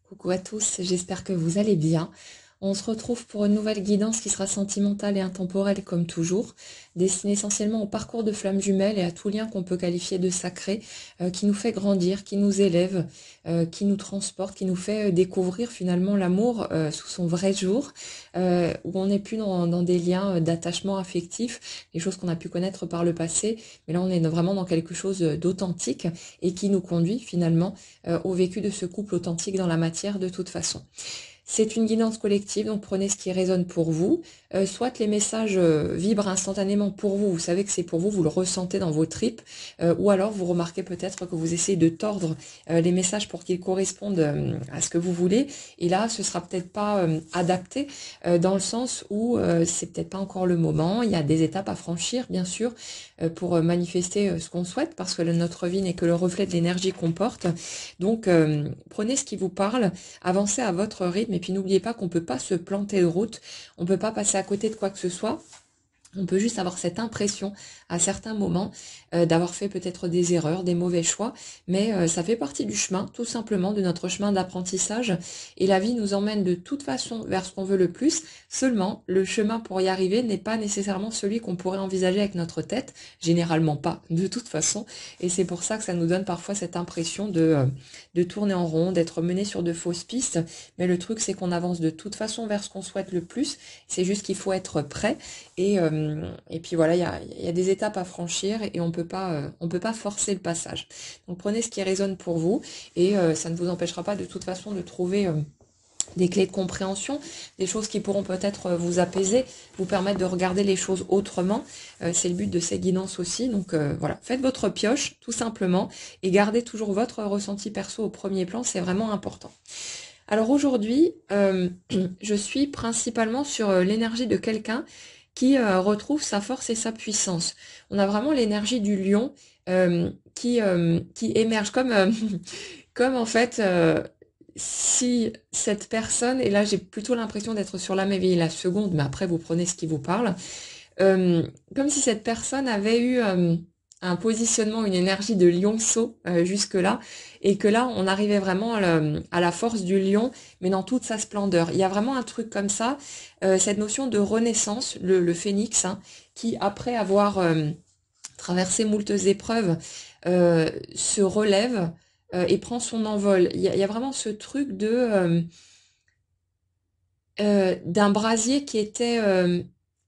Coucou à tous, j'espère que vous allez bien. On se retrouve pour une nouvelle guidance qui sera sentimentale et intemporelle comme toujours, destinée essentiellement au parcours de flammes jumelles et à tout lien qu'on peut qualifier de sacré, qui nous fait grandir, qui nous élève, qui nous transporte, qui nous fait découvrir finalement l'amour sous son vrai jour, où on n'est plus dans des liens d'attachement affectif, des choses qu'on a pu connaître par le passé, mais là on est vraiment dans quelque chose d'authentique et qui nous conduit finalement au vécu de ce couple authentique dans la matière de toute façon. C'est une guidance collective, donc prenez ce qui résonne pour vous. Soit les messages vibrent instantanément pour vous, vous savez que c'est pour vous, vous le ressentez dans vos tripes, ou alors vous remarquez peut-être que vous essayez de tordre les messages pour qu'ils correspondent à ce que vous voulez, et là ce sera peut-être pas adapté dans le sens où c'est peut-être pas encore le moment, il y a des étapes à franchir bien sûr pour manifester ce qu'on souhaite, parce que notre vie n'est que le reflet de l'énergie qu'on porte, donc prenez ce qui vous parle, avancez à votre rythme, et puis n'oubliez pas qu'on peut pas se planter de route, on peut pas passer à côté de quoi que ce soit. On peut juste avoir cette impression à certains moments d'avoir fait peut-être des erreurs, des mauvais choix, mais ça fait partie du chemin, tout simplement, de notre chemin d'apprentissage. Et la vie nous emmène de toute façon vers ce qu'on veut le plus. Seulement, le chemin pour y arriver n'est pas nécessairement celui qu'on pourrait envisager avec notre tête, généralement pas, de toute façon. Et c'est pour ça que ça nous donne parfois cette impression de tourner en rond, d'être mené sur de fausses pistes. Mais le truc, c'est qu'on avance de toute façon vers ce qu'on souhaite le plus. C'est juste qu'il faut être prêt. Et puis voilà, il y a des étapes à franchir et on peut pas forcer le passage. Donc prenez ce qui résonne pour vous et ça ne vous empêchera pas de toute façon de trouver des clés de compréhension, des choses qui pourront peut-être vous apaiser, vous permettre de regarder les choses autrement. C'est le but de ces guidances aussi. Donc voilà, faites votre pioche tout simplement et gardez toujours votre ressenti perso au premier plan, c'est vraiment important. Alors aujourd'hui, je suis principalement sur l'énergie de quelqu'un qui retrouve sa force et sa puissance. On a vraiment l'énergie du lion qui émerge comme, comme en fait, si cette personne, et là j'ai plutôt l'impression d'être sur l'âme éveillée la seconde, mais après vous prenez ce qui vous parle, comme si cette personne avait eu un positionnement, une énergie de lionceau jusque-là, et que là, on arrivait vraiment à la force du lion, mais dans toute sa splendeur. Il y a vraiment un truc comme ça, cette notion de renaissance, le phénix, hein, qui, après avoir traversé moultes épreuves, se relève et prend son envol. Il y a vraiment ce truc de d'un brasier qui était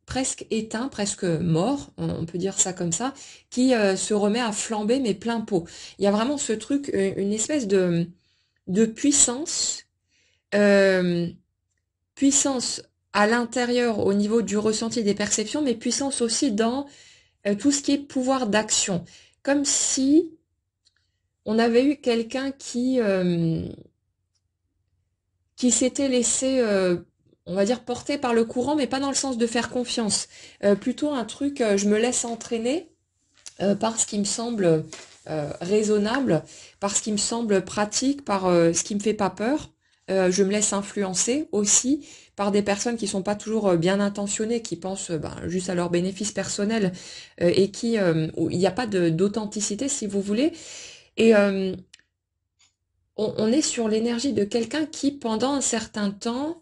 presque éteint, presque mort, on peut dire ça comme ça, qui se remet à flamber mais plein pot. Il y a vraiment ce truc, une espèce de puissance, euh, puissance à l'intérieur au niveau du ressenti des perceptions, mais puissance aussi dans tout ce qui est pouvoir d'action. Comme si on avait eu quelqu'un qui s'était laissé, on va dire, porter par le courant, mais pas dans le sens de faire confiance. Plutôt un truc, je me laisse entraîner par ce qui me semble raisonnable, par ce qui me semble pratique, par ce qui me fait pas peur. Je me laisse influencer aussi par des personnes qui sont pas toujours bien intentionnées, qui pensent juste à leur bénéfice personnel et qui où il n'y a pas d'authenticité si vous voulez. Et on est sur l'énergie de quelqu'un qui, pendant un certain temps,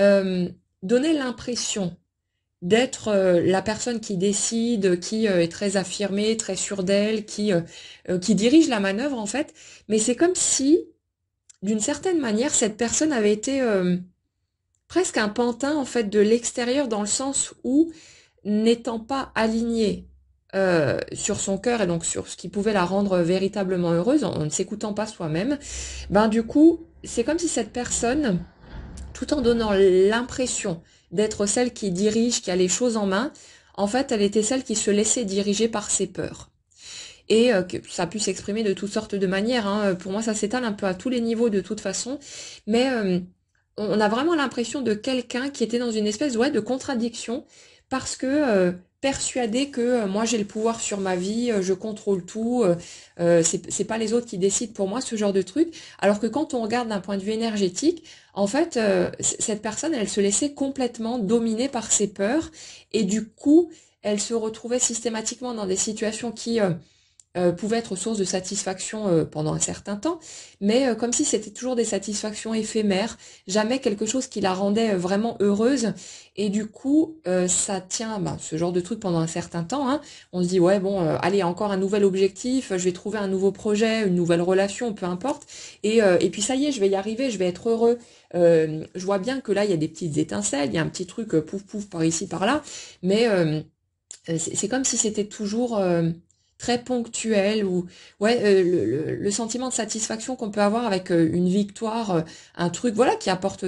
euh, donnait l'impression d'être la personne qui décide, qui est très affirmée, très sûre d'elle, qui dirige la manœuvre en fait. Mais c'est comme si, d'une certaine manière, cette personne avait été presque un pantin en fait de l'extérieur dans le sens où, n'étant pas alignée sur son cœur et donc sur ce qui pouvait la rendre véritablement heureuse, en ne s'écoutant pas soi-même, ben du coup, c'est comme si cette personne, tout en donnant l'impression d'être celle qui dirige, qui a les choses en main, en fait, elle était celle qui se laissait diriger par ses peurs. Et que ça a pu s'exprimer de toutes sortes de manières, hein. Pour moi, ça s'étale un peu à tous les niveaux de toute façon. Mais on a vraiment l'impression de quelqu'un qui était dans une espèce de contradiction parce que persuadé que moi j'ai le pouvoir sur ma vie, je contrôle tout, c'est pas les autres qui décident pour moi, ce genre de truc. Alors que quand on regarde d'un point de vue énergétique, en fait, cette personne, elle se laissait complètement dominer par ses peurs et du coup, elle se retrouvait systématiquement dans des situations qui pouvait être source de satisfaction pendant un certain temps, mais comme si c'était toujours des satisfactions éphémères, jamais quelque chose qui la rendait vraiment heureuse. Et du coup, ça tient ce genre de truc pendant un certain temps, hein. On se dit, ouais, bon, allez, encore un nouvel objectif, je vais trouver un nouveau projet, une nouvelle relation, peu importe. Et puis ça y est, je vais y arriver, je vais être heureux. Je vois bien que là, il y a des petites étincelles, il y a un petit truc pouf pouf par ici, par là, mais c'est comme si c'était toujours très ponctuel ou ouais le sentiment de satisfaction qu'on peut avoir avec une victoire, un truc voilà qui apporte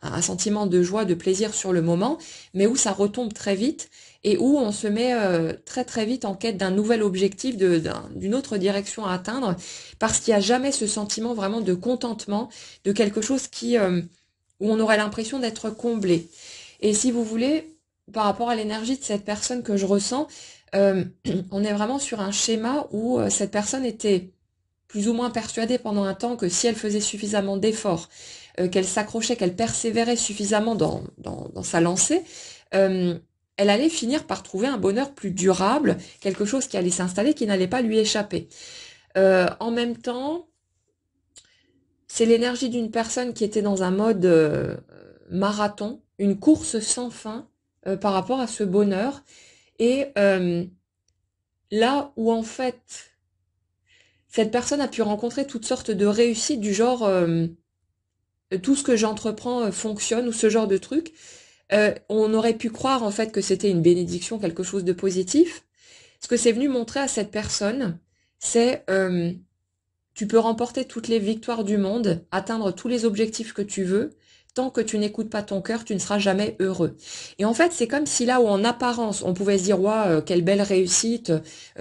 un sentiment de joie, de plaisir sur le moment, mais où ça retombe très vite et où on se met très très vite en quête d'un nouvel objectif, d'une autre direction à atteindre, parce qu'il n'y a jamais ce sentiment vraiment de contentement, de quelque chose où on aurait l'impression d'être comblé. Et si vous voulez, par rapport à l'énergie de cette personne que je ressens, euh, on est vraiment sur un schéma où cette personne était plus ou moins persuadée pendant un temps que si elle faisait suffisamment d'efforts, qu'elle s'accrochait, qu'elle persévérait suffisamment dans sa lancée, euh, elle allait finir par trouver un bonheur plus durable, quelque chose qui allait s'installer, qui n'allait pas lui échapper. En même temps, c'est l'énergie d'une personne qui était dans un mode marathon, une course sans fin par rapport à ce bonheur. Et là où en fait, cette personne a pu rencontrer toutes sortes de réussites du genre tout ce que j'entreprends fonctionne ou ce genre de truc, on aurait pu croire en fait que c'était une bénédiction, quelque chose de positif. Ce que c'est venu montrer à cette personne, c'est tu peux remporter toutes les victoires du monde, atteindre tous les objectifs que tu veux. Tant que tu n'écoutes pas ton cœur, tu ne seras jamais heureux. Et en fait, c'est comme si là où en apparence, on pouvait se dire, ouais, quelle belle réussite,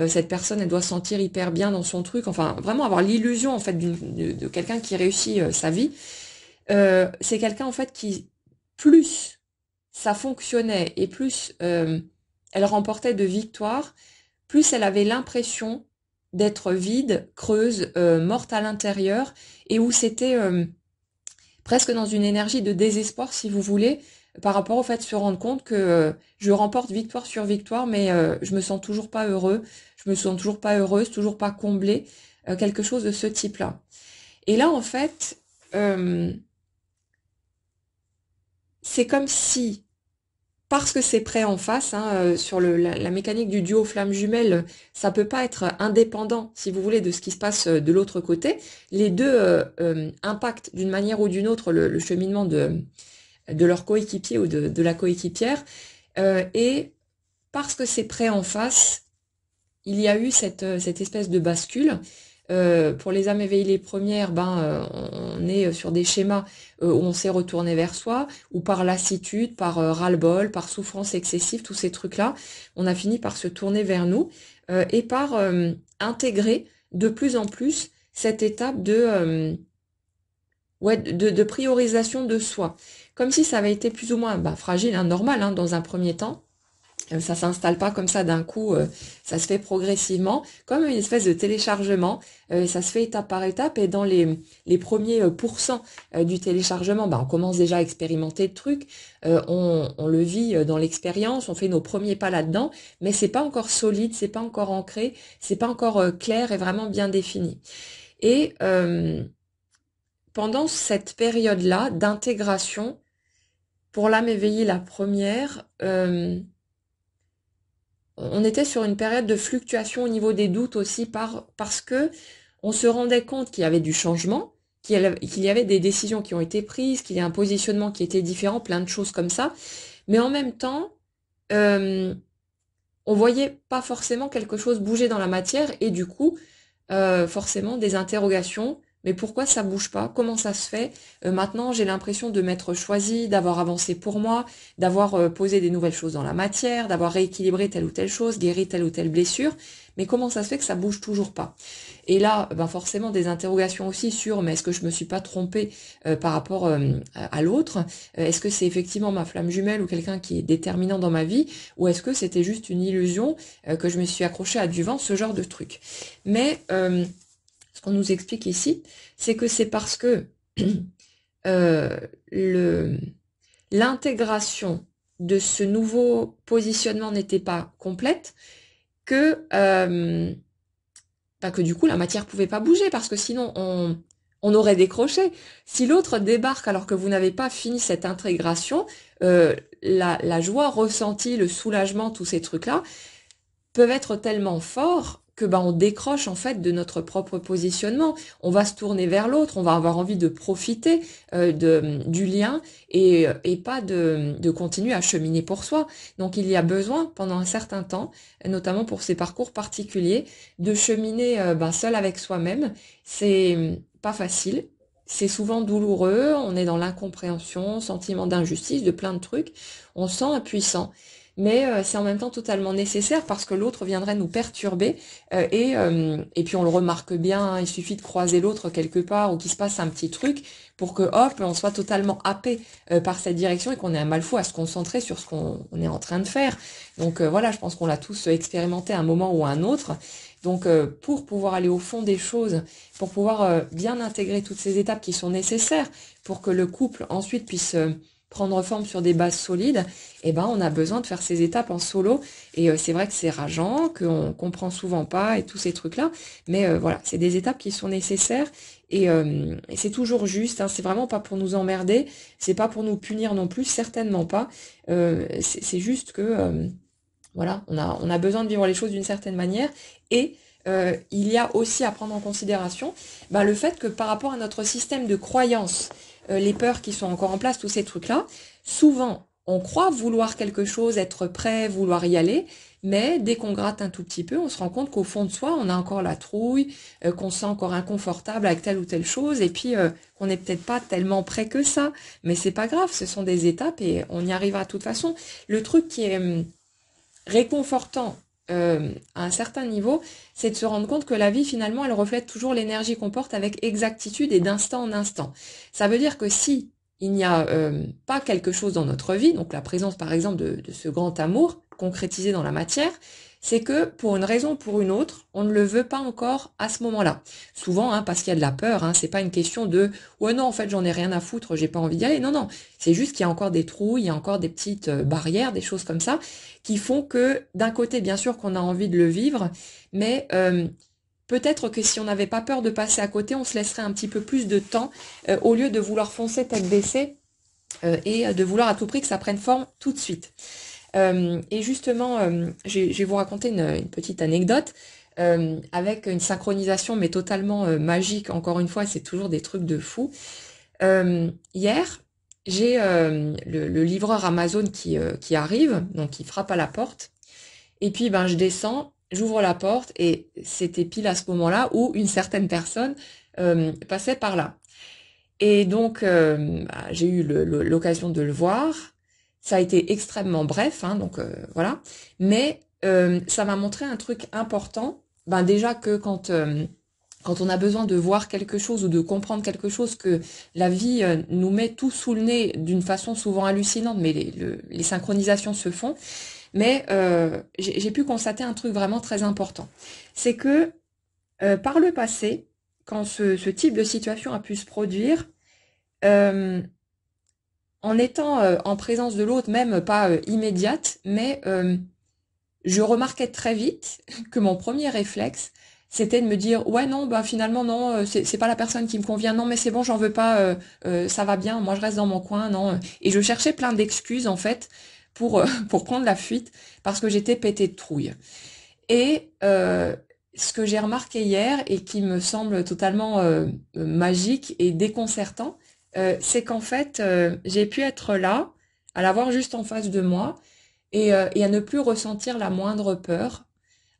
cette personne, elle doit se sentir hyper bien dans son truc. Enfin, vraiment avoir l'illusion en fait de quelqu'un qui réussit sa vie. C'est quelqu'un en fait qui, plus ça fonctionnait et plus elle remportait de victoires, plus elle avait l'impression d'être vide, creuse, morte à l'intérieur, et où c'était presque dans une énergie de désespoir, si vous voulez, par rapport au fait de se rendre compte que je remporte victoire sur victoire, mais je me sens toujours pas heureux, je me sens toujours pas heureuse, toujours pas comblée, quelque chose de ce type-là. Et là, en fait, c'est comme si parce que c'est prêt en face, hein, sur la mécanique du duo flamme jumelle, ça peut pas être indépendant, si vous voulez, de ce qui se passe de l'autre côté. Les deux impactent d'une manière ou d'une autre le cheminement de leur coéquipier ou de la coéquipière. Et parce que c'est prêt en face, il y a eu cette espèce de bascule. Pour les âmes éveillées les premières, on est sur des schémas où on s'est retourné vers soi, ou par lassitude, par ras-le-bol, par souffrance excessive, tous ces trucs-là, on a fini par se tourner vers nous et par intégrer de plus en plus cette étape de priorisation de soi. Comme si ça avait été plus ou moins fragile, hein, normal, hein, dans un premier temps. Ça s'installe pas comme ça d'un coup, ça se fait progressivement, comme une espèce de téléchargement, ça se fait étape par étape, et dans les premiers pourcents du téléchargement, on commence déjà à expérimenter le truc, on le vit dans l'expérience, on fait nos premiers pas là-dedans, mais c'est pas encore solide, c'est pas encore ancré, c'est pas encore clair et vraiment bien défini. Et pendant cette période-là d'intégration, pour l'âme éveillée la première, on était sur une période de fluctuation au niveau des doutes aussi parce que on se rendait compte qu'il y avait du changement, qu'il y avait des décisions qui ont été prises, qu'il y a un positionnement qui était différent, plein de choses comme ça. Mais en même temps, on voyait pas forcément quelque chose bouger dans la matière et du coup, forcément des interrogations. Mais pourquoi ça bouge pas? Comment ça se fait? Maintenant, j'ai l'impression de m'être choisi, d'avoir avancé pour moi, d'avoir posé des nouvelles choses dans la matière, d'avoir rééquilibré telle ou telle chose, guéri telle ou telle blessure. Mais comment ça se fait que ça bouge toujours pas? Et là, forcément des interrogations aussi sur mais est-ce que je me suis pas trompée par rapport à l'autre? Est-ce que c'est effectivement ma flamme jumelle ou quelqu'un qui est déterminant dans ma vie? Ou est-ce que c'était juste une illusion que je me suis accrochée à du vent, ce genre de truc? Mais ce qu'on nous explique ici, c'est que c'est parce que euh, l'intégration de ce nouveau positionnement n'était pas complète que enfin que du coup la matière pouvait pas bouger parce que sinon on aurait décroché. Si l'autre débarque alors que vous n'avez pas fini cette intégration, la joie ressentie, le soulagement, tous ces trucs-là, peuvent être tellement forts que on décroche en fait de notre propre positionnement. On va se tourner vers l'autre, on va avoir envie de profiter du lien et pas de continuer à cheminer pour soi. Donc il y a besoin pendant un certain temps, notamment pour ces parcours particuliers, de cheminer seul avec soi-même. C'est pas facile. C'est souvent douloureux, on est dans l'incompréhension, sentiment d'injustice, de plein de trucs. On se sent impuissant. Mais c'est en même temps totalement nécessaire parce que l'autre viendrait nous perturber et puis on le remarque bien, hein, il suffit de croiser l'autre quelque part ou qu'il se passe un petit truc pour que hop, on soit totalement happé par cette direction et qu'on ait un mal fou à se concentrer sur ce qu'on est en train de faire. Donc voilà, je pense qu'on l'a tous expérimenté à un moment ou à un autre. Donc pour pouvoir aller au fond des choses, pour pouvoir bien intégrer toutes ces étapes qui sont nécessaires pour que le couple ensuite puisse prendre forme sur des bases solides, on a besoin de faire ces étapes en solo. Et c'est vrai que c'est rageant, qu'on comprend souvent pas et tous ces trucs-là. Mais voilà, c'est des étapes qui sont nécessaires et c'est toujours juste. Hein, c'est vraiment pas pour nous emmerder, c'est pas pour nous punir non plus, certainement pas. C'est juste que voilà, on a besoin de vivre les choses d'une certaine manière et il y a aussi à prendre en considération le fait que par rapport à notre système de croyances, les peurs qui sont encore en place, tous ces trucs-là, souvent on croit vouloir quelque chose, être prêt, vouloir y aller, mais dès qu'on gratte un tout petit peu, on se rend compte qu'au fond de soi, on a encore la trouille, qu'on se sent encore inconfortable avec telle ou telle chose, et puis qu'on n'est peut-être pas tellement prêt que ça. Mais c'est pas grave, ce sont des étapes et on y arrivera de toute façon. Le truc qui est réconfortant à un certain niveau, c'est de se rendre compte que la vie, finalement, elle reflète toujours l'énergie qu'on porte avec exactitude et d'instant en instant. Ça veut dire que si il n'y a pas quelque chose dans notre vie, donc la présence, par exemple, de ce grand amour concrétisé dans la matière, c'est que pour une raison ou pour une autre, on ne le veut pas encore à ce moment-là. Souvent, hein, parce qu'il y a de la peur, hein, c'est pas une question de « ouais non, en fait, j'en ai rien à foutre, j'ai pas envie d'y aller ». Non, non, c'est juste qu'il y a encore des trous, il y a encore des petites barrières, des choses comme ça, qui font que, d'un côté, bien sûr qu'on a envie de le vivre, mais peut-être que si on n'avait pas peur de passer à côté, on se laisserait un petit peu plus de temps au lieu de vouloir foncer tête baissée et de vouloir à tout prix que ça prenne forme tout de suite. Et justement, je vais vous raconter une petite anecdote avec une synchronisation mais totalement magique. Encore une fois, c'est toujours des trucs de fou. Hier, j'ai le livreur Amazon qui arrive, donc qui frappe à la porte. Et puis je descends, j'ouvre la porte et c'était pile à ce moment-là où une certaine personne passait par là. Et donc j'ai eu l'occasion de le voir. Ça a été extrêmement bref, hein, donc voilà. Mais ça m'a montré un truc important. Déjà que quand on a besoin de voir quelque chose ou de comprendre quelque chose, que la vie nous met tout sous le nez d'une façon souvent hallucinante, mais les synchronisations se font. Mais j'ai pu constater un truc vraiment très important. C'est que par le passé, quand ce type de situation a pu se produire, en étant en présence de l'autre, même pas immédiate, mais je remarquais très vite que mon premier réflexe, c'était de me dire ouais non finalement non c'est pas la personne qui me convient, non mais c'est bon, j'en veux pas, ça va bien, moi je reste dans mon coin, non. Et je cherchais plein d'excuses en fait pour pour prendre la fuite parce que j'étais pétée de trouille. Et ce que j'ai remarqué hier et qui me semble totalement magique et déconcertant, c'est qu'en fait j'ai pu être là, à l'avoir juste en face de moi et à ne plus ressentir la moindre peur,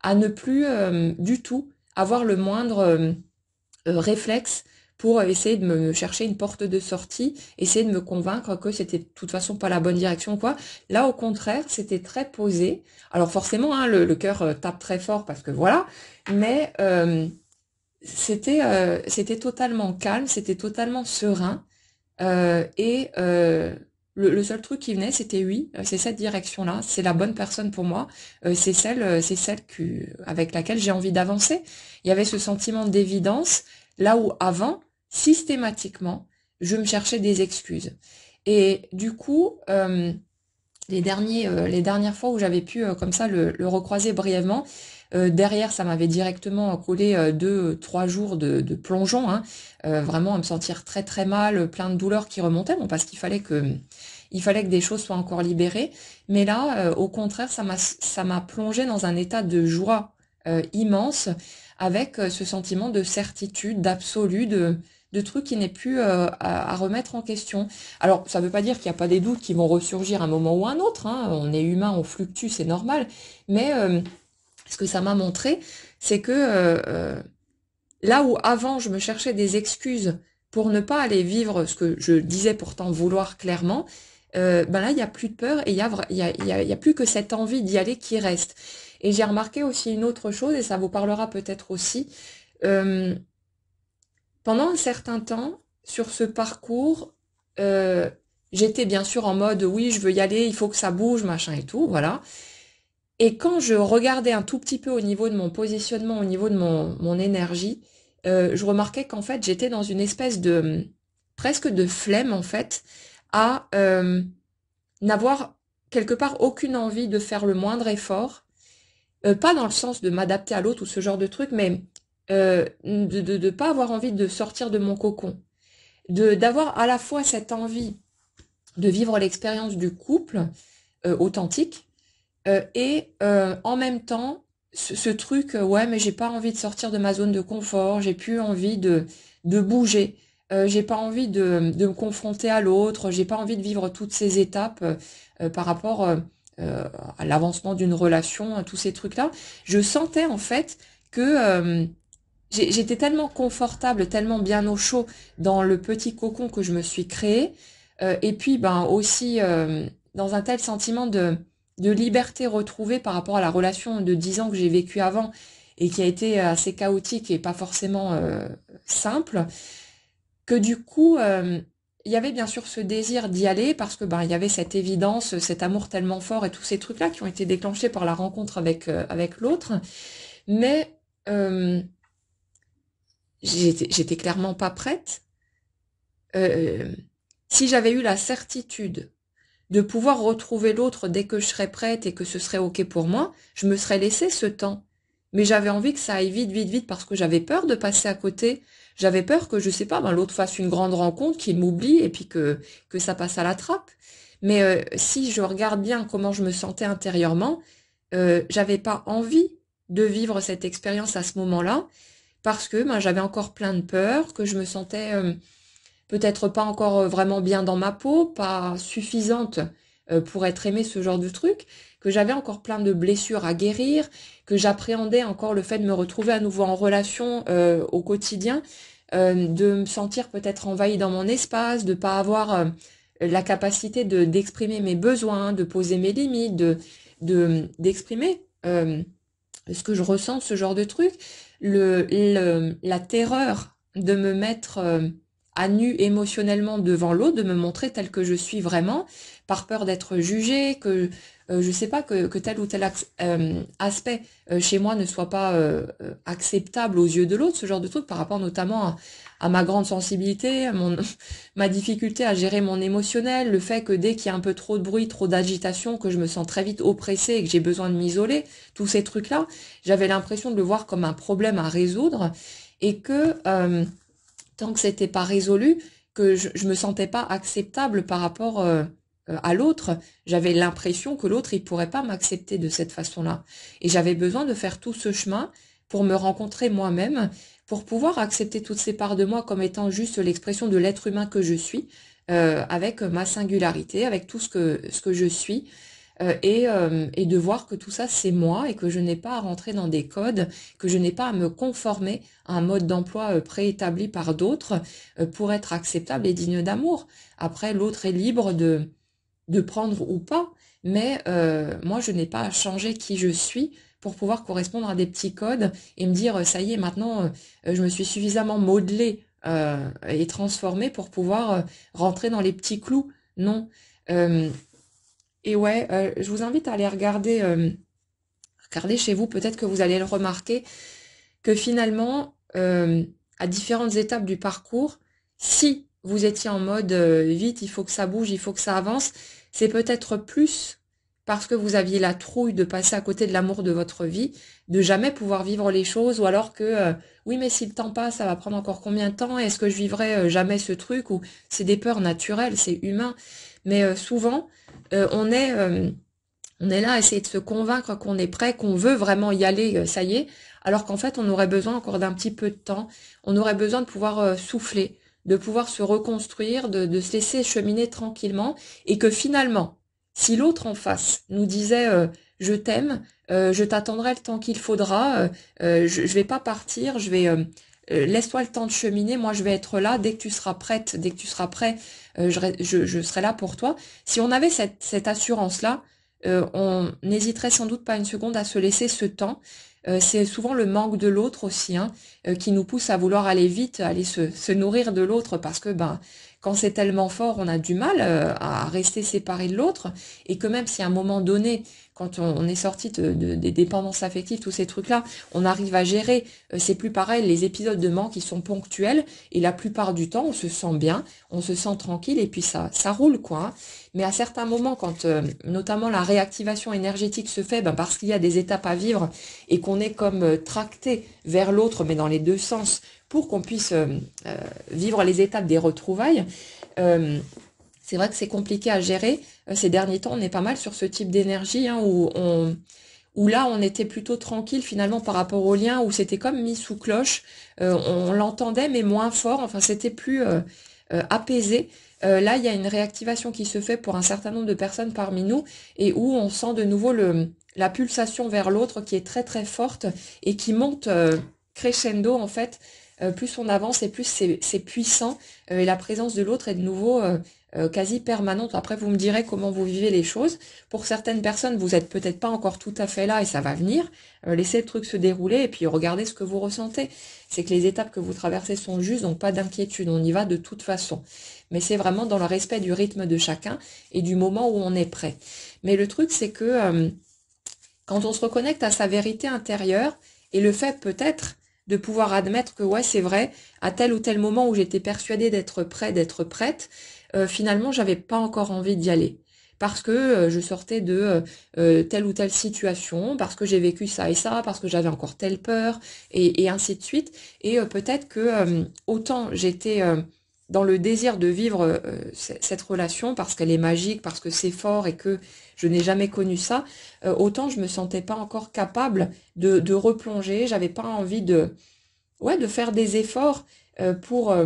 à ne plus du tout avoir le moindre réflexe pour essayer de me chercher une porte de sortie, essayer de me convaincre que c'était de toute façon pas la bonne direction, quoi. Là, au contraire, c'était très posé. Alors forcément, hein, le cœur tape très fort parce que voilà, mais c'était totalement calme, c'était totalement serein. Et le seul truc qui venait, c'était oui, c'est cette direction-là, c'est la bonne personne pour moi, c'est celle avec laquelle j'ai envie d'avancer. Il y avait ce sentiment d'évidence, là où avant, systématiquement, je me cherchais des excuses. Et du coup, les dernières fois où j'avais pu comme ça le recroiser brièvement. Derrière, ça m'avait directement collé 2, 3 jours de plongeon, hein, vraiment à me sentir très très mal, plein de douleurs qui remontaient, bon, parce il fallait que des choses soient encore libérées. Mais là, au contraire, ça m'a plongé dans un état de joie immense, avec ce sentiment de certitude, d'absolu, de trucs qui n'est plus à remettre en question. Alors, ça ne veut pas dire qu'il n'y a pas des doutes qui vont ressurgir à un moment ou à un autre, hein. On est humain, on fluctue, c'est normal. Mais ce que ça m'a montré, c'est que là où avant je me cherchais des excuses pour ne pas aller vivre ce que je disais pourtant vouloir clairement, ben là il n'y a plus de peur et il y a plus que cette envie d'y aller qui reste. Et j'ai remarqué aussi une autre chose, et ça vous parlera peut-être aussi. euh, Pendant un certain temps, sur ce parcours, euh, j'étais bien sûr en mode oui, je veux y aller, il faut que ça bouge, machin et tout, voilà. Et quand je regardais un tout petit peu au niveau de mon positionnement, au niveau de mon énergie, je remarquais qu'en fait, j'étais dans une espèce de presque de flemme, en fait, à n'avoir quelque part aucune envie de faire le moindre effort. Pas dans le sens de m'adapter à l'autre ou ce genre de truc, mais de pas avoir envie de sortir de mon cocon. D'avoir à la fois cette envie de vivre l'expérience du couple authentique, et en même temps, ce truc, ouais, mais j'ai pas envie de sortir de ma zone de confort, j'ai plus envie de bouger, j'ai pas envie de me confronter à l'autre, j'ai pas envie de vivre toutes ces étapes par rapport à l'avancement d'une relation, tous ces trucs-là. Je sentais en fait que j'étais tellement confortable, tellement bien au chaud dans le petit cocon que je me suis créé, et puis ben aussi dans un tel sentiment de liberté retrouvée par rapport à la relation de 10 ans que j'ai vécue avant et qui a été assez chaotique et pas forcément simple, que du coup il y avait bien sûr ce désir d'y aller parce que ben il y avait cette évidence, cet amour tellement fort et tous ces trucs-là qui ont été déclenchés par la rencontre avec l'autre, mais j'étais clairement pas prête. Euh, Si j'avais eu la certitude de pouvoir retrouver l'autre dès que je serais prête et que ce serait OK pour moi, je me serais laissé ce temps. Mais j'avais envie que ça aille vite, vite, vite parce que j'avais peur de passer à côté. J'avais peur que, je sais pas, ben, l'autre fasse une grande rencontre, qu'il m'oublie et puis que ça passe à la trappe. Mais si je regarde bien comment je me sentais intérieurement, j'avais pas envie de vivre cette expérience à ce moment-là parce que ben, j'avais encore plein de peur, que je me sentais peut-être pas encore vraiment bien dans ma peau, pas suffisante pour être aimée, ce genre de truc, que j'avais encore plein de blessures à guérir, que j'appréhendais encore le fait de me retrouver à nouveau en relation au quotidien, de me sentir peut-être envahie dans mon espace, de pas avoir la capacité d'exprimer mes besoins, de poser mes limites, d'exprimer ce que je ressens, ce genre de truc, la terreur de me mettre à nu émotionnellement devant l'autre, de me montrer telle que je suis vraiment, par peur d'être jugée, que je sais pas que tel ou tel aspect chez moi ne soit pas acceptable aux yeux de l'autre, ce genre de truc par rapport notamment à ma grande sensibilité, ma difficulté à gérer mon émotionnel, le fait que dès qu'il y a un peu trop de bruit, trop d'agitation, que je me sens très vite oppressée et que j'ai besoin de m'isoler, tous ces trucs-là, j'avais l'impression de le voir comme un problème à résoudre et que tant que c'était pas résolu, que je me sentais pas acceptable par rapport à l'autre, j'avais l'impression que l'autre il pourrait pas m'accepter de cette façon-là. Et j'avais besoin de faire tout ce chemin pour me rencontrer moi-même, pour pouvoir accepter toutes ces parts de moi comme étant juste l'expression de l'être humain que je suis, avec ma singularité, avec tout ce que je suis, et de voir que tout ça c'est moi et que je n'ai pas à rentrer dans des codes, que je n'ai pas à me conformer à un mode d'emploi préétabli par d'autres pour être acceptable et digne d'amour. Après, l'autre est libre de prendre ou pas, mais moi je n'ai pas à changer qui je suis pour pouvoir correspondre à des petits codes et me dire ça y est, maintenant je me suis suffisamment modelée et transformée pour pouvoir rentrer dans les petits clous. Non. Euh, et ouais, je vous invite à aller regarder chez vous, peut-être que vous allez le remarquer, que finalement, à différentes étapes du parcours, si vous étiez en mode vite, il faut que ça bouge, il faut que ça avance, c'est peut-être plus parce que vous aviez la trouille de passer à côté de l'amour de votre vie, de jamais pouvoir vivre les choses, ou alors que oui, mais si le temps passe, ça va prendre encore combien de temps? Est-ce que je vivrai jamais ce truc? Ou c'est des peurs naturelles, c'est humain. Mais souvent, on est là à essayer de se convaincre qu'on est prêt, qu'on veut vraiment y aller, ça y est, alors qu'en fait, on aurait besoin encore d'un petit peu de temps. On aurait besoin de pouvoir souffler, de pouvoir se reconstruire, de se laisser cheminer tranquillement, et que finalement, si l'autre en face nous disait je t'aime, je t'attendrai le temps qu'il faudra, je vais pas partir, laisse-toi le temps de cheminer, moi je vais être là dès que tu seras prête, dès que tu seras prêt, je serai là pour toi. Si on avait cette assurance-là, on n'hésiterait sans doute pas une seconde à se laisser ce temps. C'est souvent le manque de l'autre aussi, hein, qui nous pousse à vouloir aller vite, aller se nourrir de l'autre, parce que quand c'est tellement fort, on a du mal à rester séparé de l'autre, et que même si à un moment donné, quand on est sorti des dépendances affectives, tous ces trucs-là, on arrive à gérer, c'est plus pareil, les épisodes de manque, ils sont ponctuels, et la plupart du temps, on se sent bien, on se sent tranquille, et puis ça roule, quoi, hein. Mais à certains moments, quand notamment la réactivation énergétique se fait, parce qu'il y a des étapes à vivre, et qu'on est comme tracté vers l'autre, mais dans les deux sens, pour qu'on puisse vivre les étapes des retrouvailles, c'est vrai que c'est compliqué à gérer. Ces derniers temps, on est pas mal sur ce type d'énergie, hein, où là, on était plutôt tranquille finalement par rapport au lien, où c'était comme mis sous cloche. On l'entendait, mais moins fort. Enfin, c'était plus apaisé. Là, il y a une réactivation qui se fait pour un certain nombre de personnes parmi nous, et où on sent de nouveau la pulsation vers l'autre qui est très très forte et qui monte crescendo en fait. Plus on avance et plus c'est puissant, et la présence de l'autre est de nouveau quasi permanente. Après, vous me direz comment vous vivez les choses. Pour certaines personnes, vous êtes peut-être pas encore tout à fait là et ça va venir. Laissez le truc se dérouler et puis regardez ce que vous ressentez. C'est que les étapes que vous traversez sont justes, donc pas d'inquiétude, on y va de toute façon. Mais c'est vraiment dans le respect du rythme de chacun et du moment où on est prêt. Mais le truc, c'est que quand on se reconnecte à sa vérité intérieure, et le fait peut-être de pouvoir admettre que ouais, c'est vrai, à tel ou tel moment où j'étais persuadée d'être prêt, d'être prête, finalement j'avais pas encore envie d'y aller, parce que je sortais de telle ou telle situation, parce que j'ai vécu ça et ça, parce que j'avais encore telle peur, et ainsi de suite. Et peut-être que autant j'étais dans le désir de vivre cette relation parce qu'elle est magique, parce que c'est fort et que je n'ai jamais connu ça, autant je me sentais pas encore capable de replonger. J'avais pas envie de faire des efforts pour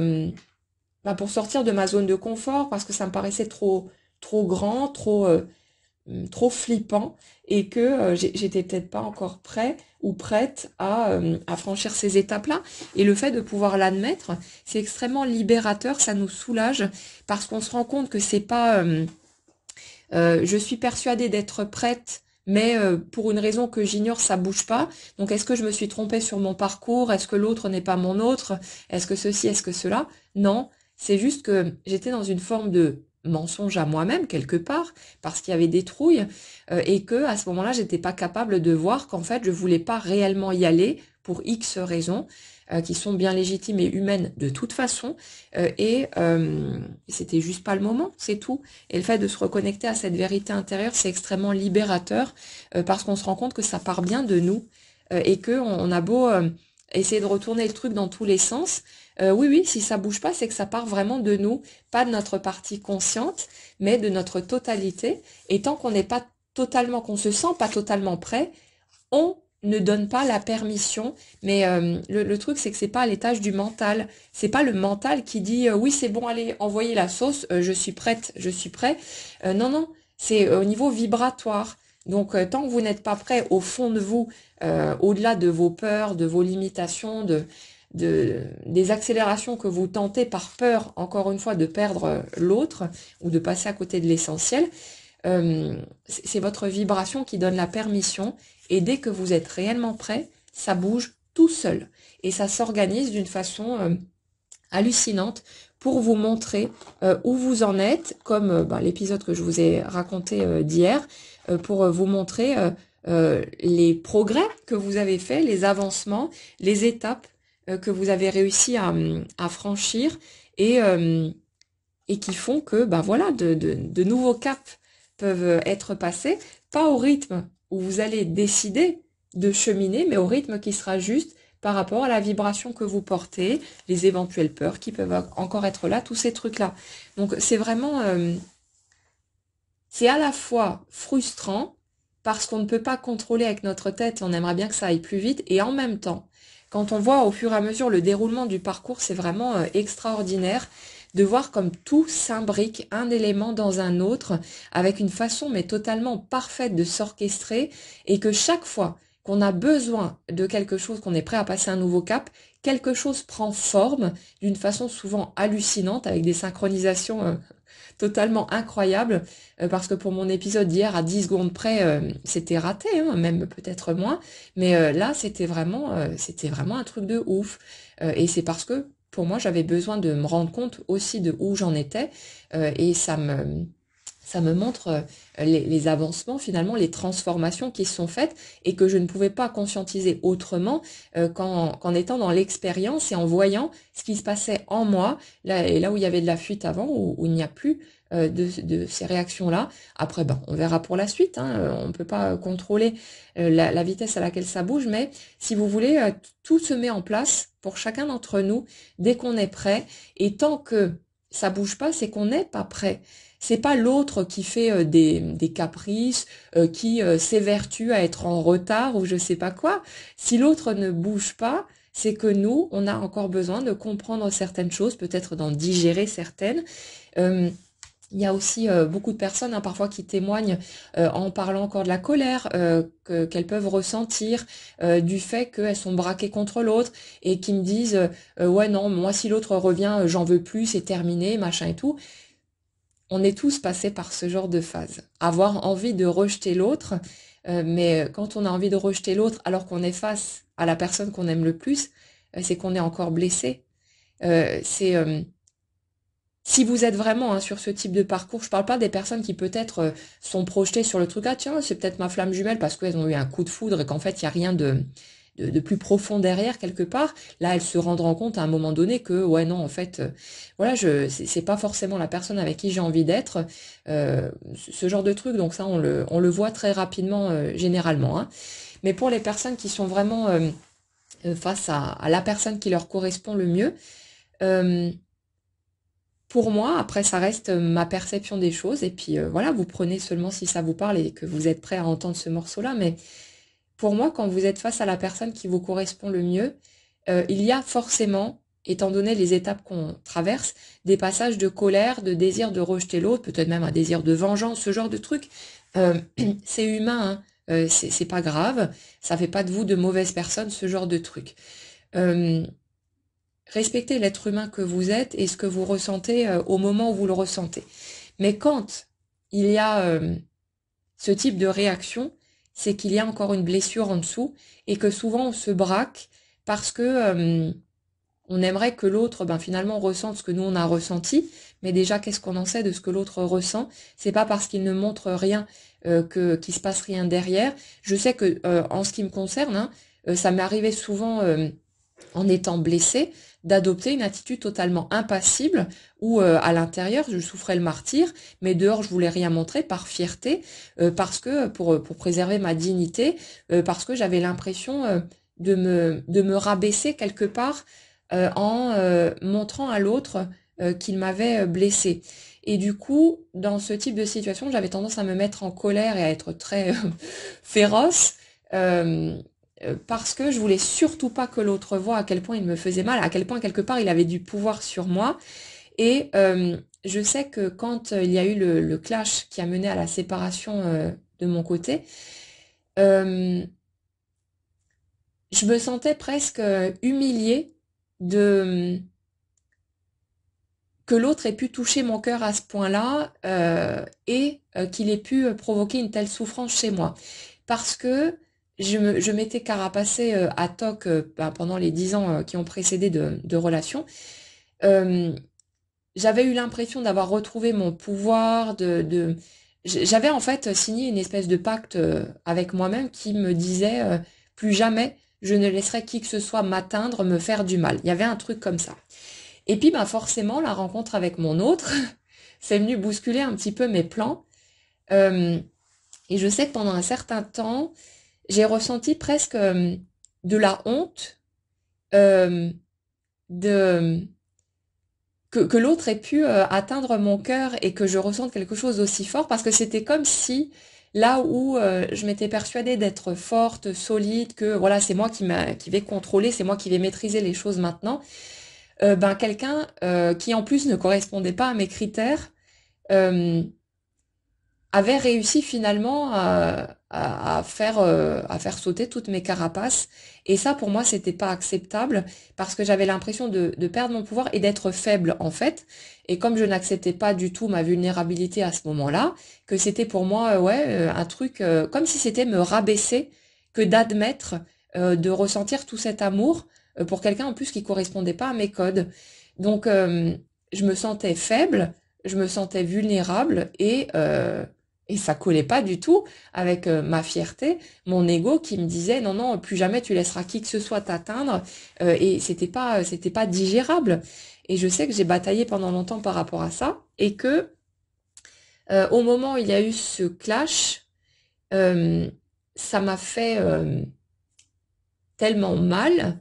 sortir de ma zone de confort, parce que ça me paraissait trop grand, trop flippant, et que j'étais peut-être pas encore prêt ou prête à franchir ces étapes-là. Et le fait de pouvoir l'admettre, c'est extrêmement libérateur, ça nous soulage, parce qu'on se rend compte que c'est pas je suis persuadée d'être prête, mais pour une raison que j'ignore, ça bouge pas. Donc est-ce que je me suis trompée sur mon parcours? Est-ce que l'autre n'est pas mon autre? Est-ce que ceci, est-ce que cela? Non, c'est juste que j'étais dans une forme de mensonge à moi-même quelque part, parce qu'il y avait des trouilles, et que à ce moment-là, j'étais pas capable de voir qu'en fait, je voulais pas réellement y aller pour X raisons, qui sont bien légitimes et humaines de toute façon, et c'était juste pas le moment, c'est tout. Et le fait de se reconnecter à cette vérité intérieure, c'est extrêmement libérateur, parce qu'on se rend compte que ça part bien de nous, et que on a beau essayer de retourner le truc dans tous les sens, oui, si ça bouge pas, c'est que ça part vraiment de nous, pas de notre partie consciente, mais de notre totalité. Et tant qu'on n'est pas totalement, qu'on se sent pas totalement prêt, on ne donne pas la permission. Mais le truc, c'est que c'est pas à l'étage du mental. C'est pas le mental qui dit oui, c'est bon, allez, envoyez la sauce, je suis prête, je suis prêt. Non, c'est au niveau vibratoire. Donc, tant que vous n'êtes pas prêt au fond de vous, au-delà de vos peurs, de vos limitations, des accélérations que vous tentez par peur, encore une fois, de perdre l'autre ou de passer à côté de l'essentiel, c'est votre vibration qui donne la permission, et dès que vous êtes réellement prêt, ça bouge tout seul et ça s'organise d'une façon hallucinante pour vous montrer où vous en êtes, comme l'épisode que je vous ai raconté d'hier, pour vous montrer les progrès que vous avez faits, les avancements, les étapes que vous avez réussi à franchir, et qui font que voilà, de nouveaux caps peuvent être passées, pas au rythme où vous allez décider de cheminer, mais au rythme qui sera juste par rapport à la vibration que vous portez, les éventuelles peurs qui peuvent encore être là, tous ces trucs-là. Donc c'est vraiment, c'est à la fois frustrant parce qu'on ne peut pas contrôler avec notre tête, on aimerait bien que ça aille plus vite, et en même temps, quand on voit au fur et à mesure le déroulement du parcours, c'est vraiment extraordinaire de voir comme tout s'imbrique un élément dans un autre avec une façon mais totalement parfaite de s'orchestrer et que chaque fois qu'on a besoin de quelque chose, qu'on est prêt à passer un nouveau cap, quelque chose prend forme d'une façon souvent hallucinante avec des synchronisations totalement incroyables parce que pour mon épisode d'hier à 10 secondes près c'était raté, hein, même peut-être moins, mais là c'était vraiment un truc de ouf et c'est parce que pour moi, j'avais besoin de me rendre compte aussi de où j'en étais et ça me montre les avancements, finalement, les transformations qui se sont faites et que je ne pouvais pas conscientiser autrement qu'en étant dans l'expérience et en voyant ce qui se passait en moi, là où il y avait de la fuite avant, où il n'y a plus de ces réactions-là. Après, ben, on verra pour la suite, hein, on ne peut pas contrôler la vitesse à laquelle ça bouge, mais si vous voulez, tout se met en place pour chacun d'entre nous dès qu'on est prêt, et tant que ça bouge pas, c'est qu'on n'est pas prêt. C'est pas l'autre qui fait des caprices, qui s'évertue à être en retard ou je sais pas quoi. Si l'autre ne bouge pas, c'est que nous, on a encore besoin de comprendre certaines choses, peut-être d'en digérer certaines. Il y a aussi beaucoup de personnes hein, parfois qui témoignent en parlant encore de la colère qu'elles peuvent ressentir, du fait qu'elles sont braquées contre l'autre et qui me disent ouais non, moi si l'autre revient, j'en veux plus, c'est terminé, machin et tout. On est tous passés par ce genre de phase. Avoir envie de rejeter l'autre, mais quand on a envie de rejeter l'autre alors qu'on est face à la personne qu'on aime le plus, c'est qu'on est encore blessé. C'est si vous êtes vraiment hein, sur ce type de parcours, je parle pas des personnes qui peut-être sont projetées sur le truc, ah tiens, c'est peut-être ma flamme jumelle parce qu'elles ont eu un coup de foudre et qu'en fait, il n'y a rien de plus profond derrière quelque part. Là, elles se rendront compte à un moment donné que, ouais, non, en fait, voilà, c'est pas forcément la personne avec qui j'ai envie d'être. Ce genre de truc, donc ça, on le voit très rapidement, généralement. Hein. Mais pour les personnes qui sont vraiment face à la personne qui leur correspond le mieux, pour moi, après, ça reste ma perception des choses. Et puis voilà, vous prenez seulement si ça vous parle et que vous êtes prêt à entendre ce morceau-là. Mais pour moi, quand vous êtes face à la personne qui vous correspond le mieux, il y a forcément, étant donné les étapes qu'on traverse, des passages de colère, de désir de rejeter l'autre, peut-être même un désir de vengeance, ce genre de truc. C'est humain, hein. C'est pas grave. Ça fait pas de vous de mauvaises personnes, ce genre de truc. Respectez l'être humain que vous êtes et ce que vous ressentez au moment où vous le ressentez. Mais quand il y a ce type de réaction, c'est qu'il y a encore une blessure en dessous et que souvent on se braque parce que on aimerait que l'autre finalement ressente ce que nous on a ressenti, mais déjà qu'est-ce qu'on en sait de ce que l'autre ressent? C'est pas parce qu'il ne montre rien qu'il se passe rien derrière. Je sais que en ce qui me concerne, hein, ça m'est arrivé souvent en étant blessée, d'adopter une attitude totalement impassible où à l'intérieur je souffrais le martyre, mais dehors je voulais rien montrer par fierté, parce que pour préserver ma dignité, parce que j'avais l'impression de me rabaisser quelque part en montrant à l'autre qu'il m'avait blessée. Et du coup, dans ce type de situation, j'avais tendance à me mettre en colère et à être très féroce. Parce que je voulais surtout pas que l'autre voie à quel point il me faisait mal, à quel point quelque part il avait du pouvoir sur moi. Et je sais que quand il y a eu le clash qui a mené à la séparation de mon côté, je me sentais presque humiliée de que l'autre ait pu toucher mon cœur à ce point-là et qu'il ait pu provoquer une telle souffrance chez moi. Parce que je m'étais carapacée à toc pendant les 10 ans qui ont précédé de relations. J'avais eu l'impression d'avoir retrouvé mon pouvoir, j'avais en fait signé une espèce de pacte avec moi-même qui me disait plus jamais je ne laisserai qui que ce soit m'atteindre, me faire du mal. Il y avait un truc comme ça. Et puis forcément, la rencontre avec mon autre, c'est venu bousculer un petit peu mes plans. Euh, et je sais que pendant un certain temps, j'ai ressenti presque de la honte euh, de que l'autre ait pu atteindre mon cœur et que je ressente quelque chose d'aussi fort parce que c'était comme si là où je m'étais persuadée d'être forte, solide, que voilà, c'est moi qui vais contrôler, c'est moi qui vais maîtriser les choses maintenant, ben quelqu'un qui en plus ne correspondait pas à mes critères euh, avait réussi finalement à faire sauter toutes mes carapaces. Et ça, pour moi, c'était pas acceptable parce que j'avais l'impression de perdre mon pouvoir et d'être faible, en fait. Et comme je n'acceptais pas du tout ma vulnérabilité à ce moment-là, que c'était pour moi, un truc comme si c'était me rabaisser que d'admettre, de ressentir tout cet amour pour quelqu'un en plus qui correspondait pas à mes codes. Donc, je me sentais faible, je me sentais vulnérable et ça collait pas du tout avec ma fierté, mon ego qui me disait non, non, plus jamais tu laisseras qui que ce soit t'atteindre. Et c'était pas digérable. Et je sais que j'ai bataillé pendant longtemps par rapport à ça et que au moment où il y a eu ce clash, euh, ça m'a fait tellement mal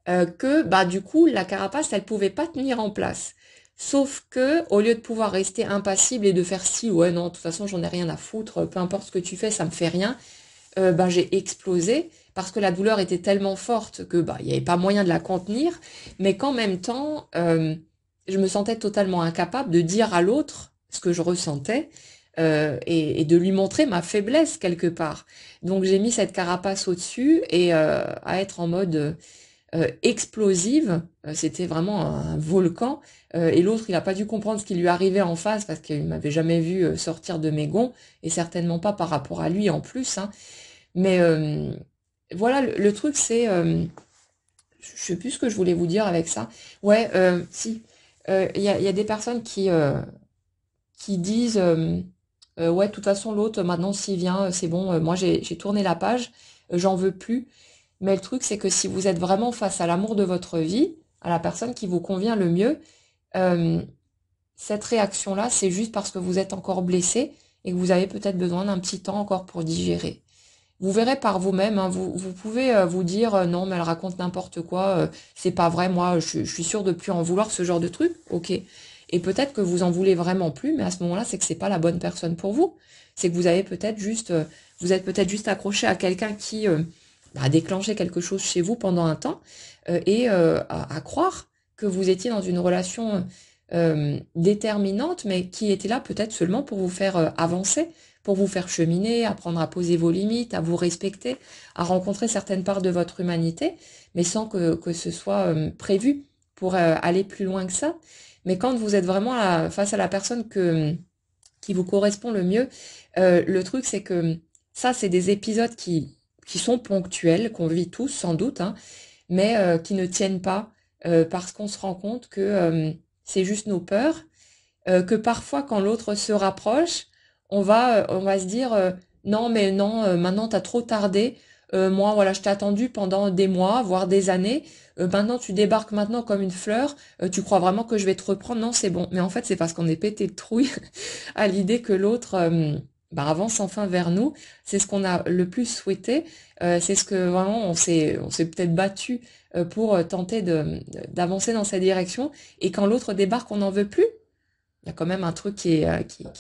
que bah du coup la carapace elle pouvait pas tenir en place. Sauf que au lieu de pouvoir rester impassible et de faire si ouais non de toute façon j'en ai rien à foutre, peu importe ce que tu fais ça me fait rien, bah j'ai explosé parce que la douleur était tellement forte que bah il y avait pas moyen de la contenir, mais qu'en même temps je me sentais totalement incapable de dire à l'autre ce que je ressentais et de lui montrer ma faiblesse quelque part. Donc j'ai mis cette carapace au-dessus et à être en mode explosive. C'était vraiment un volcan. Et l'autre, il n'a pas dû comprendre ce qui lui arrivait en face parce qu'il m'avait jamais vu sortir de mes gonds et certainement pas par rapport à lui en plus. Hein. Mais voilà, le truc, c'est, je sais plus ce que je voulais vous dire avec ça. Ouais, si, il y a des personnes qui disent, ouais, de toute façon, l'autre, maintenant, s'il vient, c'est bon, moi, j'ai tourné la page, j'en veux plus. Mais le truc, c'est que si vous êtes vraiment face à l'amour de votre vie, à la personne qui vous convient le mieux, euh, cette réaction-là, c'est juste parce que vous êtes encore blessé et que vous avez peut-être besoin d'un petit temps encore pour digérer. Vous verrez par vous-même, hein, vous pouvez vous dire non, mais elle raconte n'importe quoi, c'est pas vrai, moi je suis sûre de plus en vouloir ce genre de truc, ok. Et peut-être que vous en voulez vraiment plus, mais à ce moment-là, c'est que c'est pas la bonne personne pour vous. C'est que vous avez peut-être juste, vous êtes peut-être juste accroché à quelqu'un qui a déclenché quelque chose chez vous pendant un temps et à croire que vous étiez dans une relation déterminante, mais qui était là peut-être seulement pour vous faire avancer, pour vous faire cheminer, apprendre à poser vos limites, à vous respecter, à rencontrer certaines parts de votre humanité, mais sans que ce soit prévu pour aller plus loin que ça. Mais quand vous êtes vraiment face à la personne qui vous correspond le mieux, le truc c'est que ça, c'est des épisodes qui sont ponctuels, qu'on vit tous sans doute, hein, mais qui ne tiennent pas parce qu'on se rend compte que c'est juste nos peurs, que parfois quand l'autre se rapproche, on va se dire non mais non, maintenant t'as trop tardé, moi voilà je t'ai attendu pendant des mois, voire des années, maintenant tu débarques maintenant comme une fleur, tu crois vraiment que je vais te reprendre, non c'est bon, mais en fait c'est parce qu'on est pété de trouille à l'idée que l'autre bah, avance enfin vers nous, c'est ce qu'on a le plus souhaité, c'est ce que vraiment on s'est peut-être battu pour tenter d'avancer dans cette direction, et quand l'autre débarque on n'en veut plus. Il y a quand même un truc qui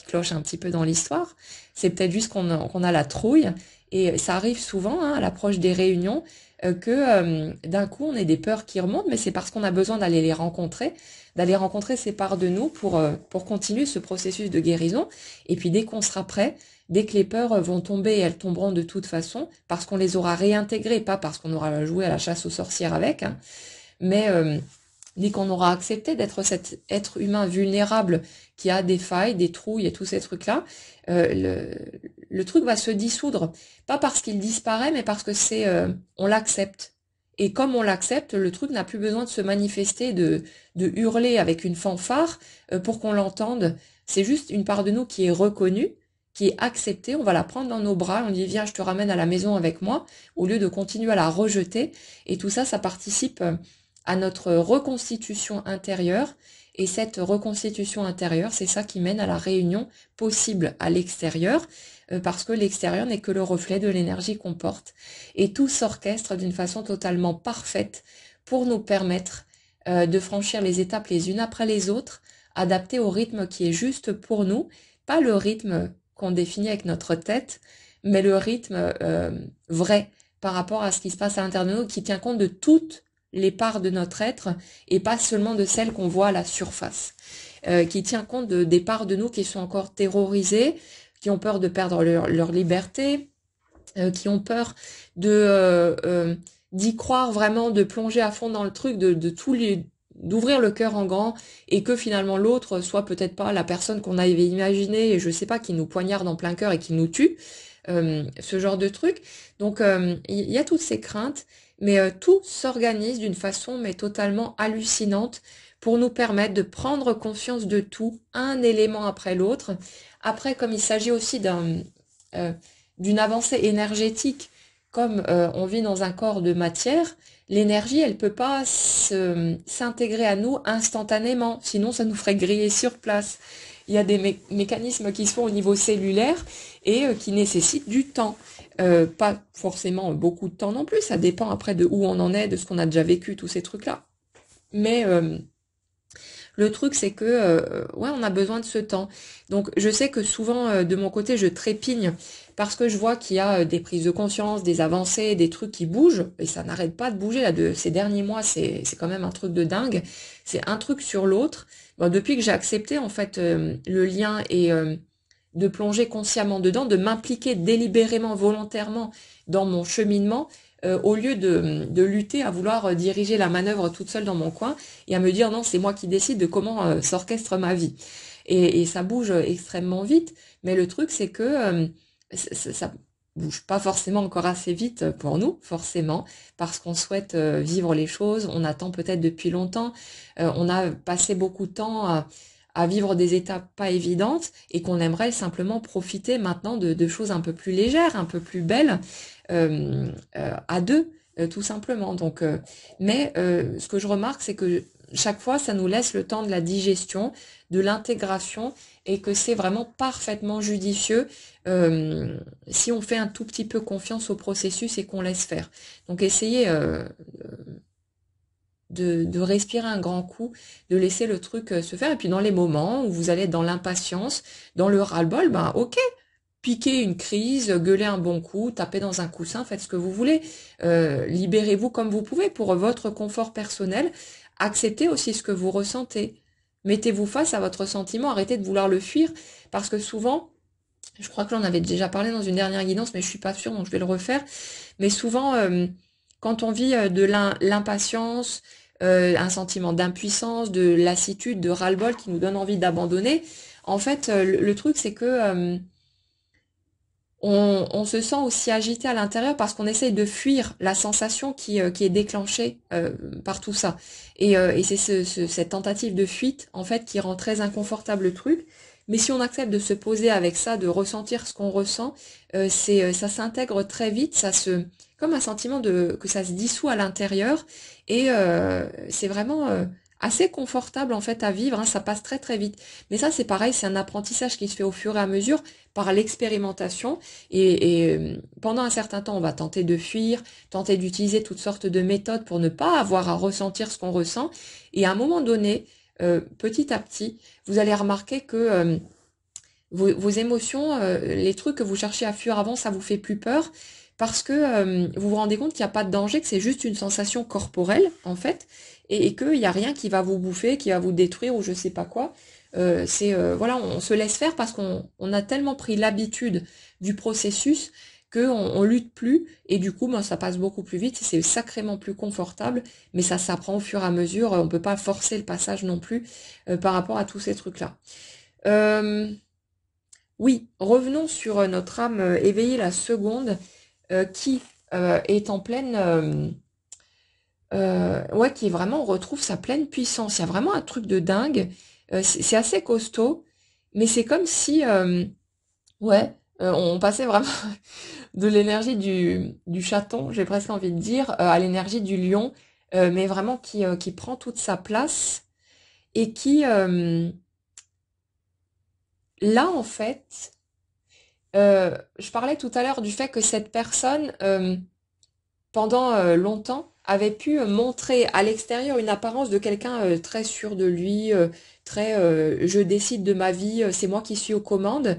cloche un petit peu dans l'histoire. C'est peut-être juste qu'on a la trouille. Et ça arrive souvent, hein, à l'approche des réunions, que d'un coup, on ait des peurs qui remontent, mais c'est parce qu'on a besoin d'aller les rencontrer, d'aller rencontrer ces parts de nous pour continuer ce processus de guérison. Et puis dès qu'on sera prêt, dès que les peurs vont tomber, et elles tomberont de toute façon, parce qu'on les aura réintégrées, pas parce qu'on aura joué à la chasse aux sorcières avec, hein, mais dès qu'on aura accepté d'être cet être humain vulnérable qui a des failles, des trouilles et tous ces trucs-là, le truc va se dissoudre. Pas parce qu'il disparaît, mais parce que on l'accepte. Et comme on l'accepte, le truc n'a plus besoin de se manifester, de hurler avec une fanfare pour qu'on l'entende. C'est juste une part de nous qui est reconnue, qui est acceptée. On va la prendre dans nos bras. On dit viens, je te ramène à la maison avec moi, au lieu de continuer à la rejeter. Et tout ça, ça participe à notre reconstitution intérieure Et cette reconstitution intérieure, c'est ça qui mène à la réunion possible à l'extérieur, parce que l'extérieur n'est que le reflet de l'énergie qu'on porte. Et tout s'orchestre d'une façon totalement parfaite pour nous permettre de franchir les étapes les unes après les autres, adaptées au rythme qui est juste pour nous, pas le rythme qu'on définit avec notre tête, mais le rythme vrai par rapport à ce qui se passe à l'intérieur de nous, qui tient compte de toutes les parts de notre être et pas seulement de celles qu'on voit à la surface, qui tient compte des parts de nous qui sont encore terrorisées, qui ont peur de perdre leur liberté, qui ont peur de d'y croire vraiment, de plonger à fond dans le truc, d'ouvrir le cœur en grand, et que finalement l'autre soit peut-être pas la personne qu'on avait imaginée, et je sais pas, qui nous poignarde en plein cœur et qui nous tue, ce genre de truc. Donc il y a toutes ces craintes, mais tout s'organise d'une façon mais totalement hallucinante pour nous permettre de prendre conscience de tout, un élément après l'autre. Après, comme il s'agit aussi d'une avancée énergétique, comme on vit dans un corps de matière, l'énergie, elle peut pas s'intégrer à nous instantanément, sinon ça nous ferait griller sur place. Il y a des mécanismes qui se font au niveau cellulaire et qui nécessitent du temps. Pas forcément beaucoup de temps non plus, ça dépend après de où on en est, de ce qu'on a déjà vécu, tous ces trucs-là. Mais le truc, c'est que ouais, on a besoin de ce temps. Donc, je sais que souvent, de mon côté, je trépigne parce que je vois qu'il y a des prises de conscience, des avancées, des trucs qui bougent, et ça n'arrête pas de bouger là. Ces derniers mois, c'est quand même un truc de dingue. C'est un truc sur l'autre. Bon, depuis que j'ai accepté en fait le lien et de plonger consciemment dedans, de m'impliquer délibérément, volontairement dans mon cheminement, au lieu de lutter à vouloir diriger la manœuvre toute seule dans mon coin et à me dire non, c'est moi qui décide de comment s'orchestre ma vie. Et ça bouge extrêmement vite, mais le truc c'est que ça bouge pas forcément encore assez vite pour nous, forcément, parce qu'on souhaite vivre les choses, on attend peut-être depuis longtemps, on a passé beaucoup de temps à vivre des étapes pas évidentes et qu'on aimerait simplement profiter maintenant de choses un peu plus légères, un peu plus belles, à deux, tout simplement. Donc, mais ce que je remarque, c'est que chaque fois, ça nous laisse le temps de la digestion, de l'intégration, et que c'est vraiment parfaitement judicieux si on fait un tout petit peu confiance au processus et qu'on laisse faire. Donc, essayez de respirer un grand coup, de laisser le truc se faire. Et puis dans les moments où vous allez être dans l'impatience, dans le ras-le-bol, ben ok, piquez une crise, gueulez un bon coup, tapez dans un coussin, faites ce que vous voulez. Libérez-vous comme vous pouvez pour votre confort personnel. Acceptez aussi ce que vous ressentez. Mettez-vous face à votre sentiment, arrêtez de vouloir le fuir, parce que souvent, je crois que j'en avais déjà parlé dans une dernière guidance, mais je suis pas sûre, donc je vais le refaire. Mais souvent, quand on vit de l'impatience, un sentiment d'impuissance, de lassitude, de ras-le-bol qui nous donne envie d'abandonner, en fait, le truc, c'est que on se sent aussi agité à l'intérieur parce qu'on essaye de fuir la sensation qui est déclenchée par tout ça. Et c'est cette tentative de fuite, en fait, qui rend très inconfortable le truc. Mais si on accepte de se poser avec ça, de ressentir ce qu'on ressent, ça s'intègre très vite, comme un sentiment que ça se dissout à l'intérieur, et c'est vraiment assez confortable en fait à vivre, hein, ça passe très très vite. Mais ça c'est pareil, c'est un apprentissage qui se fait au fur et à mesure par l'expérimentation, et pendant un certain temps on va tenter de fuir, tenter d'utiliser toutes sortes de méthodes pour ne pas avoir à ressentir ce qu'on ressent, et à un moment donné, petit à petit, vous allez remarquer que vos émotions, les trucs que vous cherchiez à fuir avant, ça vous fait plus peur parce que vous vous rendez compte qu'il n'y a pas de danger, que c'est juste une sensation corporelle en fait, et qu'il n'y a rien qui va vous bouffer, qui va vous détruire ou je sais pas quoi. Voilà, on se laisse faire parce qu'on a tellement pris l'habitude du processus qu'on lutte plus et du coup ben, ça passe beaucoup plus vite, c'est sacrément plus confortable, mais ça s'apprend au fur et à mesure, on peut pas forcer le passage non plus par rapport à tous ces trucs-là. Oui, revenons sur notre âme éveillée la seconde qui est en pleine... ouais, qui vraiment retrouve sa pleine puissance. Il y a vraiment un truc de dingue. C'est assez costaud, mais c'est comme si... ouais, on passait vraiment de l'énergie du chaton, j'ai presque envie de dire, à l'énergie du lion, mais vraiment qui prend toute sa place et qui, là, en fait, je parlais tout à l'heure du fait que cette personne, pendant longtemps, avait pu montrer à l'extérieur une apparence de quelqu'un très sûr de lui, très je décide de ma vie, c'est moi qui suis aux commandes,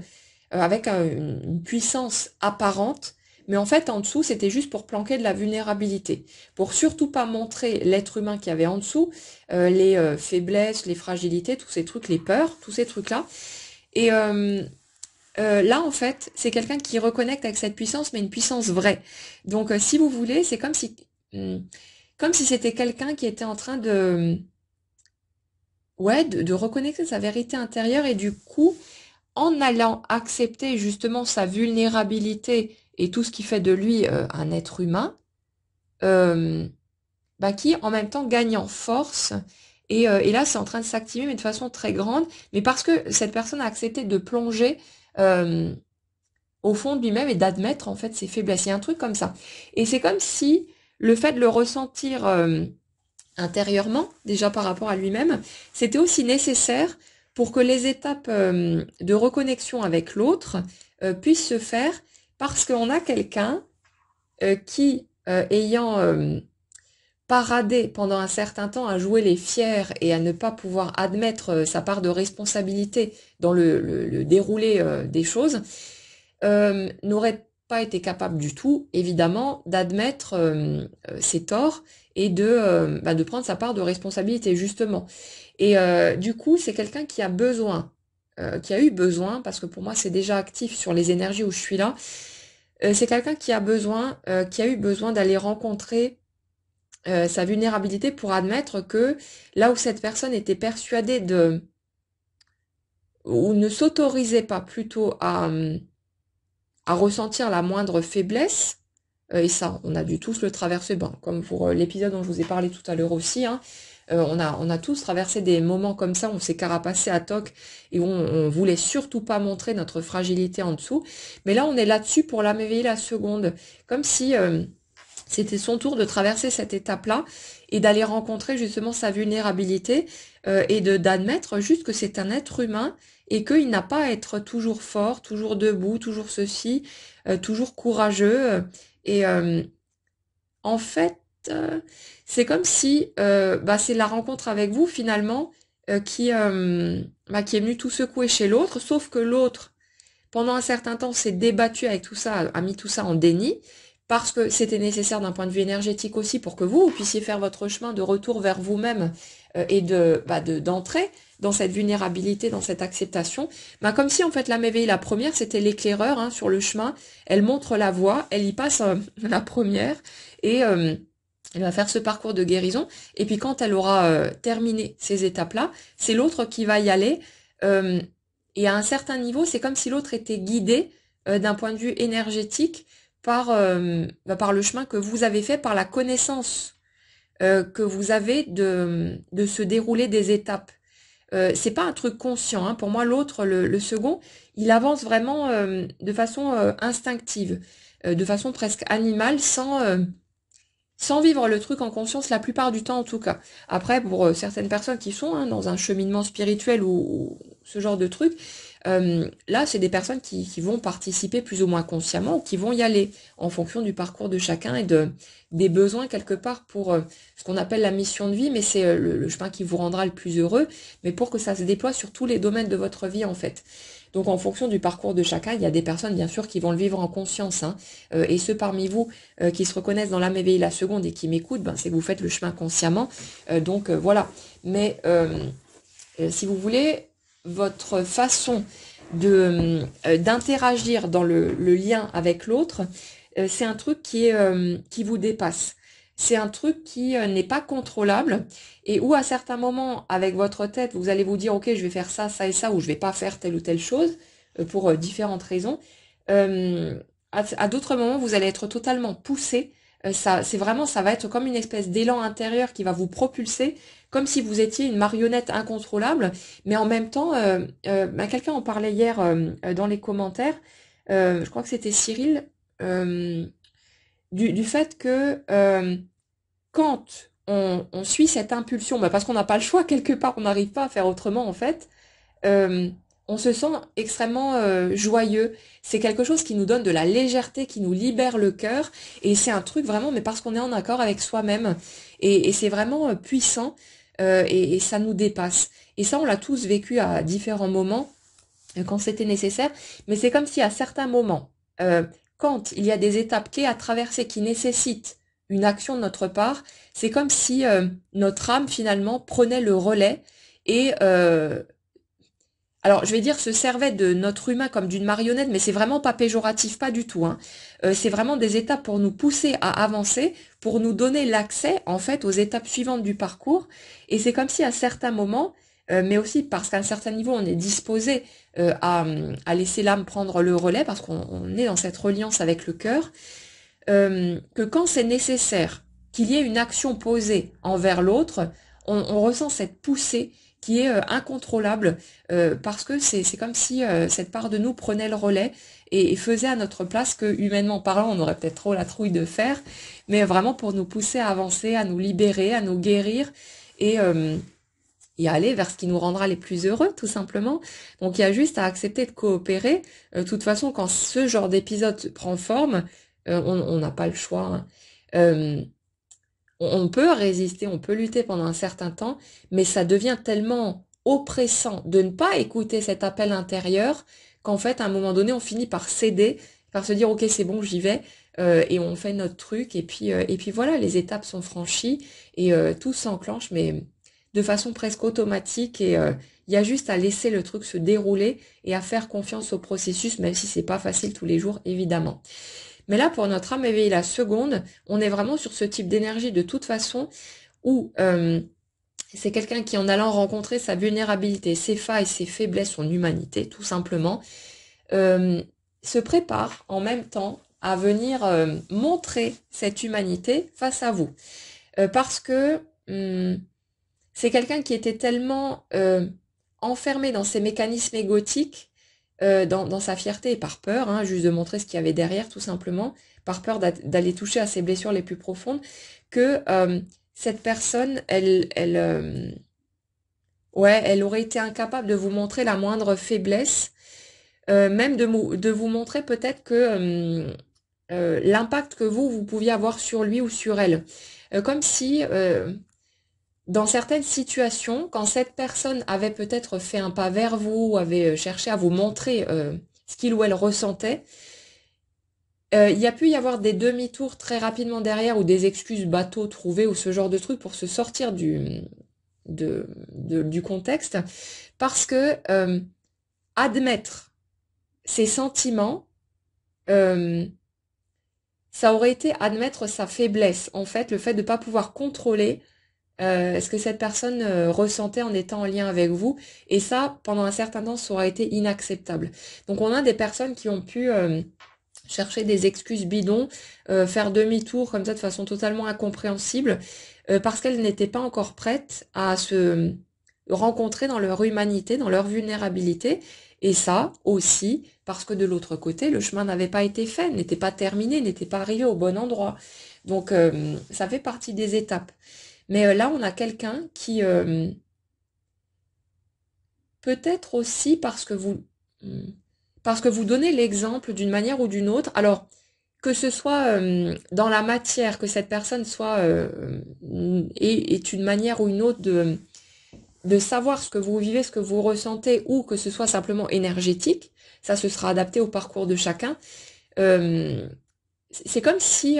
avec une puissance apparente. Mais en fait, en dessous, c'était juste pour planquer de la vulnérabilité, pour surtout pas montrer l'être humain qu'il y avait en dessous, les faiblesses, les fragilités, tous ces trucs, les peurs, tous ces trucs-là. Et là, en fait, c'est quelqu'un qui reconnecte avec cette puissance, mais une puissance vraie. Donc, si vous voulez, c'est comme si c'était quelqu'un qui était en train de, ouais, de reconnecter sa vérité intérieure et du coup, en allant accepter justement sa vulnérabilité et tout ce qui fait de lui un être humain, euh, bah, qui en même temps gagne en force. Et là, c'est en train de s'activer, mais de façon très grande. Mais parce que cette personne a accepté de plonger euh, au fond de lui-même et d'admettre en fait ses faiblesses. Il y a un truc comme ça. Et c'est comme si le fait de le ressentir intérieurement, déjà par rapport à lui-même, c'était aussi nécessaire pour que les étapes de reconnexion avec l'autre puissent se faire parce qu'on a quelqu'un qui, ayant paradé pendant un certain temps à jouer les fiers et à ne pas pouvoir admettre sa part de responsabilité dans le déroulé des choses, n'aurait pas été capable du tout, évidemment, d'admettre ses torts et de prendre sa part de responsabilité, justement. Et du coup, c'est quelqu'un qui a besoin, qui a eu besoin, parce que pour moi, c'est déjà actif sur les énergies où je suis là, c'est quelqu'un qui a eu besoin d'aller rencontrer sa vulnérabilité pour admettre que là où cette personne était persuadée ou ne s'autorisait pas plutôt à ressentir la moindre faiblesse, et ça, on a dû tous le traverser, ben, comme pour l'épisode dont je vous ai parlé tout à l'heure aussi, hein, on a tous traversé des moments comme ça, on s'est carapacé à toc et on voulait surtout pas montrer notre fragilité en dessous. Mais là, on est là-dessus pour la m'éveiller la seconde, comme si c'était son tour de traverser cette étape-là et d'aller rencontrer justement sa vulnérabilité et d'admettre juste que c'est un être humain et qu'il n'a pas à être toujours fort, toujours debout, toujours ceci, toujours courageux. Et en fait, euh, c'est comme si c'est la rencontre avec vous finalement qui est venue tout secouer chez l'autre, sauf que l'autre, pendant un certain temps, s'est débattu avec tout ça, a mis tout ça en déni, parce que c'était nécessaire d'un point de vue énergétique aussi pour que vous puissiez faire votre chemin de retour vers vous-même et d'entrer dans cette vulnérabilité, dans cette acceptation. Comme si en fait la m'éveille la première, c'était l'éclaireur hein, sur le chemin. Elle montre la voie, elle y passe la première et elle va faire ce parcours de guérison. Et puis quand elle aura terminé ces étapes-là, c'est l'autre qui va y aller. euh, et à un certain niveau, c'est comme si l'autre était guidé d'un point de vue énergétique par le chemin que vous avez fait, par la connaissance que vous avez de se dérouler des étapes. C'est pas un truc conscient. Hein. Pour moi, l'autre, le second, il avance vraiment de façon instinctive, de façon presque animale, sans vivre le truc en conscience la plupart du temps en tout cas. Après, pour certaines personnes qui sont hein, dans un cheminement spirituel ou ce genre de truc, là, c'est des personnes qui vont participer plus ou moins consciemment ou qui vont y aller en fonction du parcours de chacun et des besoins quelque part pour ce qu'on appelle la mission de vie, mais c'est le chemin qui vous rendra le plus heureux, mais pour que ça se déploie sur tous les domaines de votre vie en fait. Donc en fonction du parcours de chacun, il y a des personnes bien sûr qui vont le vivre en conscience. Hein, et ceux parmi vous qui se reconnaissent dans l'âme éveillée la seconde et qui m'écoutent, ben, c'est que vous faites le chemin consciemment. Donc voilà. Mais si vous voulez, votre façon d'interagir dans le lien avec l'autre, c'est un truc qui vous dépasse. C'est un truc qui n'est pas contrôlable et où à certains moments, avec votre tête, vous allez vous dire, ok, je vais faire ça, ça et ça, ou je vais pas faire telle ou telle chose pour différentes raisons. Euh, à d'autres moments, vous allez être totalement poussé. Ça va être comme une espèce d'élan intérieur qui va vous propulser, comme si vous étiez une marionnette incontrôlable. Mais en même temps, quelqu'un en parlait hier dans les commentaires. Je crois que c'était Cyril. Du fait que quand on suit cette impulsion, parce qu'on n'a pas le choix quelque part, on n'arrive pas à faire autrement en fait, euh, on se sent extrêmement joyeux. C'est quelque chose qui nous donne de la légèreté, qui nous libère le cœur, et c'est un truc vraiment, mais parce qu'on est en accord avec soi-même, et c'est vraiment puissant, et ça nous dépasse. Et ça, on l'a tous vécu à différents moments, quand c'était nécessaire, mais c'est comme si à certains moments, euh, quand il y a des étapes clés à traverser qui nécessitent une action de notre part, c'est comme si notre âme finalement prenait le relais et alors je vais dire se servait de notre humain comme d'une marionnette, mais c'est vraiment pas péjoratif, pas du tout, hein. C'est vraiment des étapes pour nous pousser à avancer, pour nous donner l'accès en fait aux étapes suivantes du parcours. Et c'est comme si à certains moments, mais aussi parce qu'à un certain niveau on est disposé à laisser l'âme prendre le relais, parce qu'on est dans cette reliance avec le cœur, que quand c'est nécessaire qu'il y ait une action posée envers l'autre, on ressent cette poussée qui est incontrôlable, parce que c'est comme si cette part de nous prenait le relais et faisait à notre place que, humainement parlant, on aurait peut-être trop la trouille de faire, mais vraiment pour nous pousser à avancer, à nous libérer, à nous guérir et à aller vers ce qui nous rendra les plus heureux, tout simplement. Donc il y a juste à accepter de coopérer. De toute façon, quand ce genre d'épisode prend forme, on n'a pas le choix, hein. Euh, on peut résister, on peut lutter pendant un certain temps, mais ça devient tellement oppressant de ne pas écouter cet appel intérieur qu'en fait, à un moment donné, on finit par céder, par se dire, ok, c'est bon, j'y vais, et on fait notre truc, et puis voilà, les étapes sont franchies, et tout s'enclenche, mais de façon presque automatique, et il y a juste à laisser le truc se dérouler, et à faire confiance au processus, même si c'est pas facile tous les jours, évidemment. Mais là, pour notre âme éveillée la seconde, on est vraiment sur ce type d'énergie de toute façon où c'est quelqu'un qui, en allant rencontrer sa vulnérabilité, ses failles, ses faiblesses, son humanité, tout simplement, euh, se prépare en même temps à venir montrer cette humanité face à vous. Parce que c'est quelqu'un qui était tellement enfermé dans ses mécanismes égotiques, dans sa fierté et par peur, hein, juste de montrer ce qu'il y avait derrière tout simplement, par peur d'aller toucher à ses blessures les plus profondes, que cette personne, ouais, elle aurait été incapable de vous montrer la moindre faiblesse, même de vous montrer peut-être que l'impact que vous pouviez avoir sur lui ou sur elle. Comme si dans certaines situations, quand cette personne avait peut-être fait un pas vers vous, ou avait cherché à vous montrer ce qu'il ou elle ressentait, il y a pu y avoir des demi-tours très rapidement derrière ou des excuses bateau trouvées ou ce genre de truc pour se sortir du contexte, parce que admettre ses sentiments, euh, ça aurait été admettre sa faiblesse, en fait, le fait de ne pas pouvoir contrôler ce que cette personne ressentait en étant en lien avec vous. Et ça, pendant un certain temps, ça aurait été inacceptable. Donc on a des personnes qui ont pu chercher des excuses bidons, faire demi-tour comme ça de façon totalement incompréhensible, parce qu'elles n'étaient pas encore prêtes à se rencontrer dans leur humanité, dans leur vulnérabilité. Et ça aussi parce que de l'autre côté, le chemin n'avait pas été fait, n'était pas terminé, n'était pas arrivé au bon endroit. Donc ça fait partie des étapes. Mais là, on a quelqu'un qui, peut-être aussi parce que vous donnez l'exemple d'une manière ou d'une autre, alors que ce soit dans la matière, que cette personne soit est une manière ou une autre de savoir ce que vous vivez, ce que vous ressentez, ou que ce soit simplement énergétique, ça se sera adapté au parcours de chacun. Euh, c'est comme si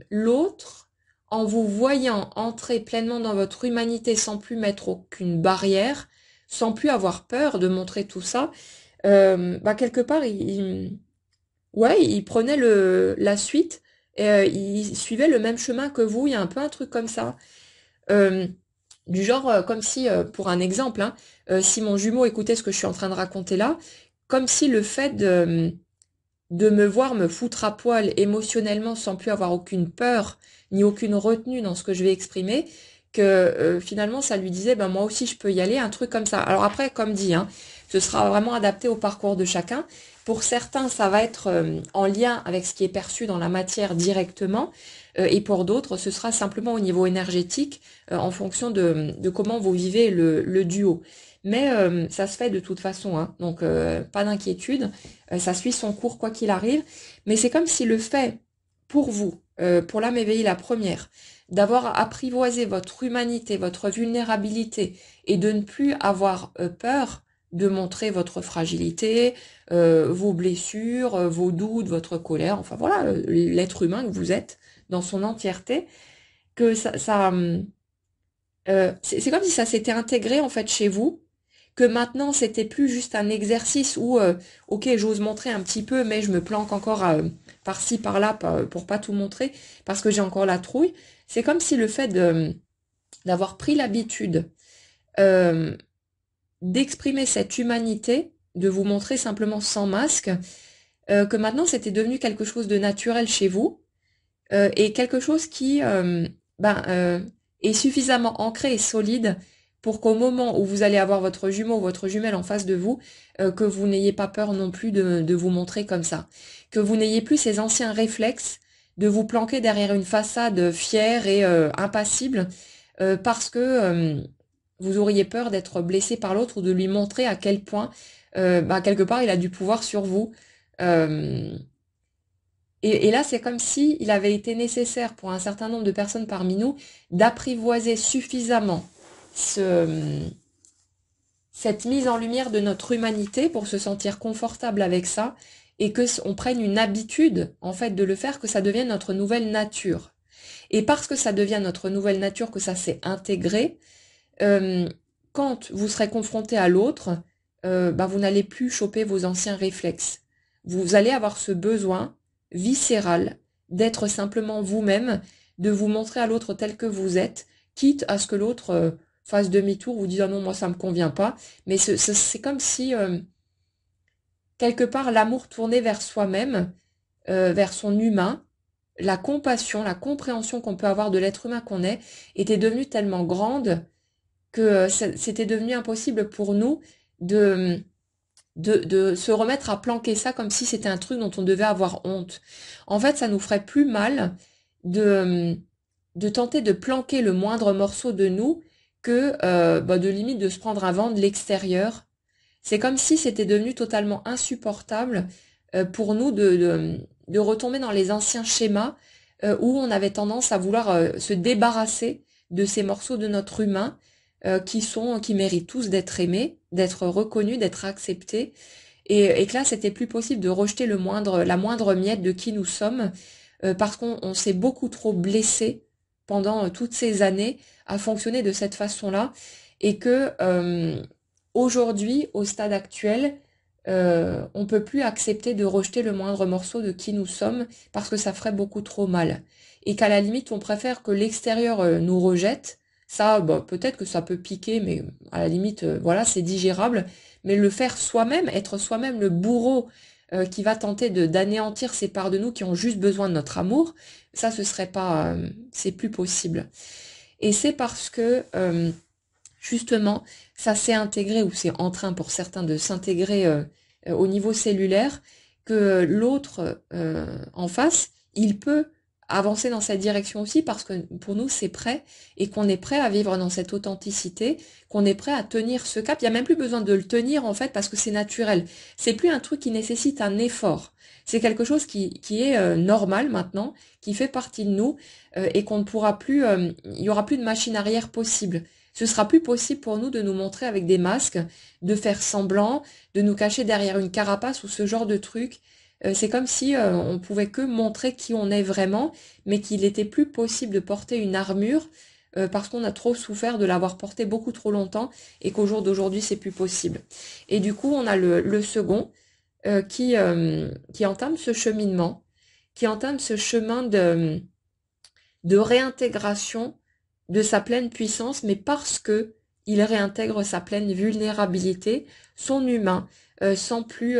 l'autre, en vous voyant entrer pleinement dans votre humanité sans plus mettre aucune barrière, sans plus avoir peur de montrer tout ça, quelque part, ouais, il prenait la suite et il suivait le même chemin que vous. Il y a un peu un truc comme ça. Euh, du genre, comme si, pour un exemple, hein, si mon jumeau écoutait ce que je suis en train de raconter là, comme si le fait de me voir me foutre à poil émotionnellement sans plus avoir aucune peur ni aucune retenue dans ce que je vais exprimer, que finalement ça lui disait ben moi aussi je peux y aller, un truc comme ça. Alors après, comme dit, hein, ce sera vraiment adapté au parcours de chacun. Pour certains, ça va être en lien avec ce qui est perçu dans la matière directement. et pour d'autres, ce sera simplement au niveau énergétique, en fonction de comment vous vivez le duo. Mais ça se fait de toute façon, hein, donc pas d'inquiétude, ça suit son cours quoi qu'il arrive. Mais c'est comme si le fait, pour vous, pour l'âme éveillée la première, d'avoir apprivoisé votre humanité, votre vulnérabilité, et de ne plus avoir peur de montrer votre fragilité, vos blessures, vos doutes, votre colère, enfin voilà, l'être humain que vous êtes dans son entièreté, que c'est comme si ça s'était intégré en fait chez vous, que maintenant c'était plus juste un exercice où, ok, j'ose montrer un petit peu, mais je me planque encore par-ci, par-là, pour pas tout montrer, parce que j'ai encore la trouille. C'est comme si le fait d'avoir pris l'habitude euh, d'exprimer cette humanité, de vous montrer simplement sans masque, que maintenant c'était devenu quelque chose de naturel chez vous, et quelque chose qui ben, est suffisamment ancré et solide pour qu'au moment où vous allez avoir votre jumeau, votre jumelle en face de vous, que vous n'ayez pas peur non plus de vous montrer comme ça. Que vous n'ayez plus ces anciens réflexes de vous planquer derrière une façade fière et impassible, parce que vous auriez peur d'être blessé par l'autre ou de lui montrer à quel point, bah, quelque part, il a du pouvoir sur vous. Euh, et là, c'est comme si il avait été nécessaire pour un certain nombre de personnes parmi nous d'apprivoiser suffisamment cette mise en lumière de notre humanité pour se sentir confortable avec ça et que on prenne une habitude, en fait, de le faire, que ça devienne notre nouvelle nature. Et parce que ça devient notre nouvelle nature, que ça s'est intégré, euh, quand vous serez confronté à l'autre, bah, vous n'allez plus choper vos anciens réflexes. Vous allez avoir ce besoin viscéral d'être simplement vous-même, de vous montrer à l'autre tel que vous êtes, quitte à ce que l'autre fasse demi-tour, vous dise ah non, moi ça me convient pas. Mais c'est comme si quelque part l'amour tourné vers soi-même, vers son humain, la compassion, la compréhension qu'on peut avoir de l'être humain qu'on est, était devenue tellement grande que c'était devenu impossible pour nous de, de se remettre à planquer ça comme si c'était un truc dont on devait avoir honte. En fait, ça nous ferait plus mal de tenter de planquer le moindre morceau de nous que bah, de limite de se prendre un vent de l'extérieur. C'est comme si c'était devenu totalement insupportable pour nous de retomber dans les anciens schémas où on avait tendance à vouloir se débarrasser de ces morceaux de notre humain qui méritent tous d'être aimés, d'être reconnus, d'être acceptés, et que là c'était plus possible de rejeter la moindre miette de qui nous sommes, parce qu'on s'est beaucoup trop blessé pendant toutes ces années à fonctionner de cette façon-là, et que aujourd'hui, au stade actuel, on peut plus accepter de rejeter le moindre morceau de qui nous sommes parce que ça ferait beaucoup trop mal. Et qu'à la limite, on préfère que l'extérieur nous rejette. Ça, bah, peut-être que ça peut piquer, mais à la limite, voilà, c'est digérable. Mais le faire soi-même, être soi-même le bourreau qui va tenter d'anéantir ces parts de nous qui ont juste besoin de notre amour, ça, ce serait pas, c'est plus possible. Et c'est parce que justement, ça s'est intégré, ou c'est en train pour certains de s'intégrer au niveau cellulaire, que l'autre en face, il peut avancer dans cette direction aussi parce que pour nous c'est prêt et qu'on est prêt à vivre dans cette authenticité, qu'on est prêt à tenir ce cap. Il n'y a même plus besoin de le tenir en fait parce que c'est naturel. C'est plus un truc qui nécessite un effort. C'est quelque chose qui est normal maintenant, qui fait partie de nous et qu'on ne pourra plus, il y aura plus de machine arrière possible. Ce sera plus possible pour nous de nous montrer avec des masques, de faire semblant, de nous cacher derrière une carapace ou ce genre de truc. C'est comme si on pouvait que montrer qui on est vraiment, mais qu'il était plus possible de porter une armure parce qu'on a trop souffert de l'avoir portée beaucoup trop longtemps et qu'au jour d'aujourd'hui c'est plus possible. Et du coup on a le second qui entame ce cheminement, qui entame ce chemin de réintégration de sa pleine puissance, mais parce que il réintègre sa pleine vulnérabilité, son humain, sans plus,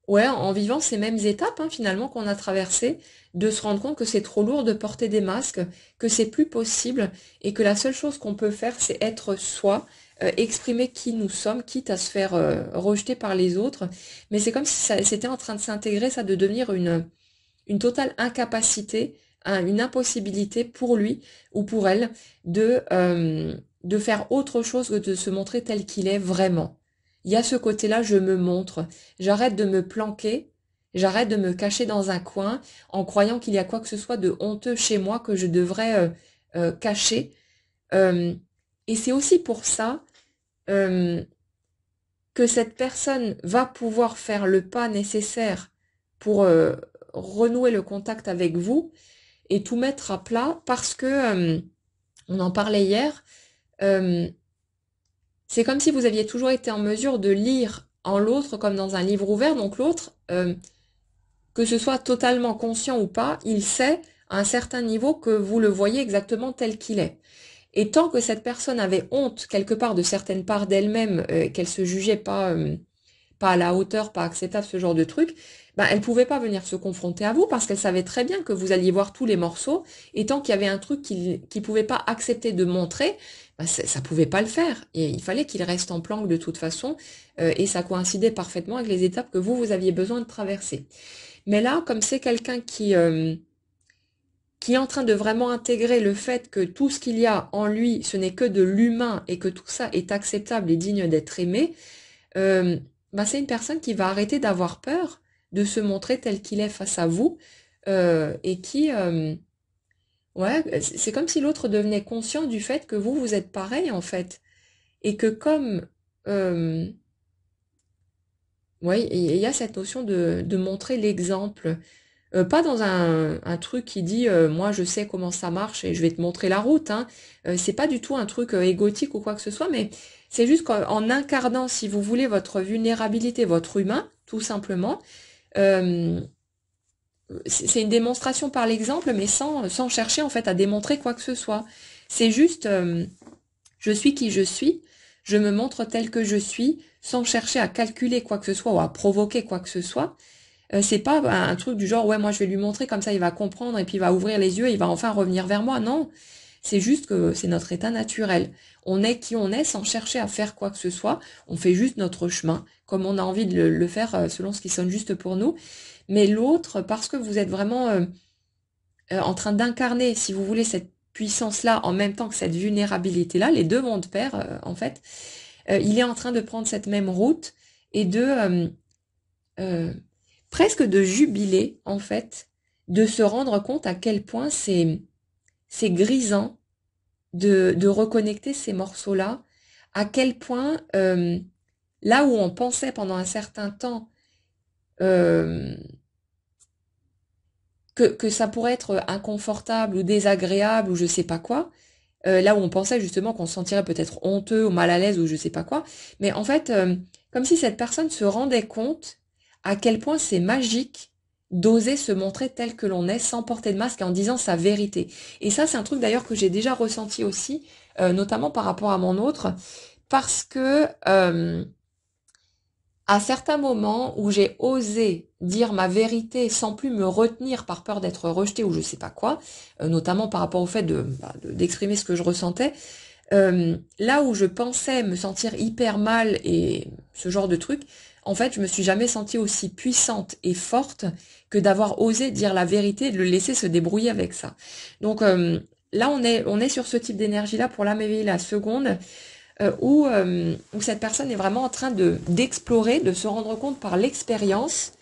ouais, en vivant ces mêmes étapes hein, finalement qu'on a traversées, de se rendre compte que c'est trop lourd de porter des masques, que c'est plus possible et que la seule chose qu'on peut faire, c'est être soi, exprimer qui nous sommes, quitte à se faire rejeter par les autres. Mais c'est comme si c'était en train de s'intégrer, ça de devenir une totale incapacité, une impossibilité pour lui ou pour elle de faire autre chose que de se montrer tel qu'il est vraiment. Il y a ce côté-là, je me montre, j'arrête de me planquer, j'arrête de me cacher dans un coin en croyant qu'il y a quoi que ce soit de honteux chez moi que je devrais cacher. Et c'est aussi pour ça euh, que cette personne va pouvoir faire le pas nécessaire pour renouer le contact avec vous et tout mettre à plat parce que, on en parlait hier, euh, c'est comme si vous aviez toujours été en mesure de lire en l'autre comme dans un livre ouvert, donc l'autre, que ce soit totalement conscient ou pas, il sait à un certain niveau que vous le voyez exactement tel qu'il est. Et tant que cette personne avait honte quelque part de certaines parts d'elle-même, qu'elle se jugeait pas à la hauteur, pas acceptable, ce genre de truc, ben, elle pouvait pas venir se confronter à vous parce qu'elle savait très bien que vous alliez voir tous les morceaux et tant qu'il y avait un truc qu'il pouvait pas accepter de montrer, ben, ça pouvait pas le faire. Et il fallait qu'il reste en planque de toute façon et ça coïncidait parfaitement avec les étapes que vous aviez besoin de traverser. Mais là, comme c'est quelqu'un qui est en train de vraiment intégrer le fait que tout ce qu'il y a en lui, ce n'est que de l'humain et que tout ça est acceptable et digne d'être aimé, bah c'est une personne qui va arrêter d'avoir peur de se montrer tel qu'il est face à vous et qui, ouais, c'est comme si l'autre devenait conscient du fait que vous êtes pareil en fait et que comme, euh, ouais, il y a cette notion de montrer l'exemple. Pas dans un truc qui dit moi je sais comment ça marche et je vais te montrer la route, hein. C'est pas du tout un truc égotique ou quoi que ce soit, mais c'est juste qu'en incarnant, si vous voulez, votre vulnérabilité, votre humain, tout simplement, euh, c'est une démonstration par l'exemple, mais sans chercher en fait à démontrer quoi que ce soit. C'est juste je suis qui je suis, je me montre tel que je suis, sans chercher à calculer quoi que ce soit ou à provoquer quoi que ce soit. C'est pas un truc du genre ouais moi je vais lui montrer comme ça il va comprendre et puis il va ouvrir les yeux et il va enfin revenir vers moi. Non, c'est juste que c'est notre état naturel. On est qui on est sans chercher à faire quoi que ce soit. On fait juste notre chemin comme on a envie de le faire selon ce qui sonne juste pour nous. Mais l'autre, parce que vous êtes vraiment en train d'incarner, si vous voulez, cette puissance-là en même temps que cette vulnérabilité-là, les deux vont de pair en fait. Il est en train de prendre cette même route et de euh, presque de jubiler, en fait, de se rendre compte à quel point c'est grisant de reconnecter ces morceaux-là, à quel point là où on pensait pendant un certain temps euh, que ça pourrait être inconfortable ou désagréable ou je sais pas quoi, là où on pensait justement qu'on se sentirait peut-être honteux ou mal à l'aise ou je sais pas quoi, mais en fait, comme si cette personne se rendait compte à quel point c'est magique d'oser se montrer tel que l'on est sans porter de masque et en disant sa vérité. Et ça, c'est un truc d'ailleurs que j'ai déjà ressenti aussi, notamment par rapport à mon autre, parce que à certains moments où j'ai osé dire ma vérité sans plus me retenir par peur d'être rejetée ou je sais pas quoi, notamment par rapport au fait d'exprimer ce que je ressentais, là où je pensais me sentir hyper mal et ce genre de truc, en fait, je me suis jamais sentie aussi puissante et forte que d'avoir osé dire la vérité et de le laisser se débrouiller avec ça. Donc là, on est sur ce type d'énergie-là pour la m'éveiller la seconde, où cette personne est vraiment en train d'explorer, de se rendre compte par l'expérience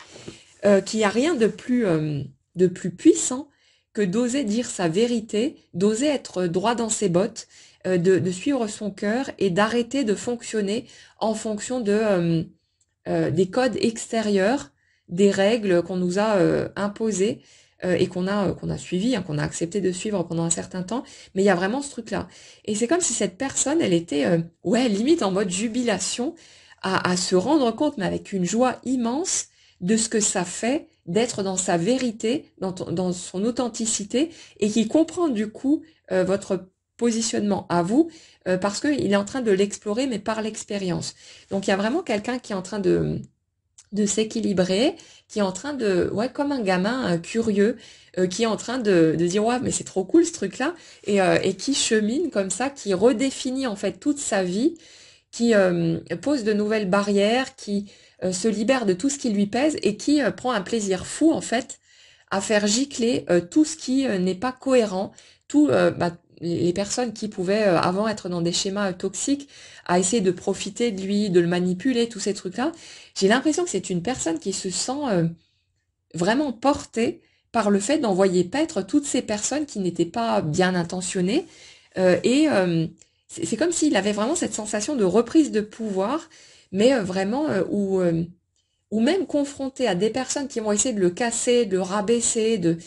qu'il n'y a rien de plus puissant que d'oser dire sa vérité, d'oser être droit dans ses bottes, de suivre son cœur et d'arrêter de fonctionner en fonction des codes extérieurs, des règles qu'on nous a imposées et qu'on a suivi, hein, qu'on a accepté de suivre pendant un certain temps. Mais il y a vraiment ce truc-là. Et c'est comme si cette personne, elle était, ouais, limite en mode jubilation, à se rendre compte, mais avec une joie immense, de ce que ça fait d'être dans sa vérité, dans son authenticité, et qui comprend du coup votre positionnement à vous, parce qu'il est en train de l'explorer, mais par l'expérience. Donc il y a vraiment quelqu'un qui est en train de s'équilibrer, qui est en train ouais, comme un gamin curieux, qui est en train de dire, ouais, mais c'est trop cool ce truc-là, et qui chemine comme ça, qui redéfinit en fait toute sa vie, qui pose de nouvelles barrières, qui se libère de tout ce qui lui pèse et qui prend un plaisir fou en fait à faire gicler tout ce qui n'est pas cohérent, les personnes qui pouvaient avant être dans des schémas toxiques, à essayer de profiter de lui, de le manipuler, tous ces trucs-là. J'ai l'impression que c'est une personne qui se sent vraiment portée par le fait d'envoyer paître toutes ces personnes qui n'étaient pas bien intentionnées. C'est comme s'il avait vraiment cette sensation de reprise de pouvoir, mais vraiment ou même confronté à des personnes qui vont essayer de le casser, de le rabaisser, de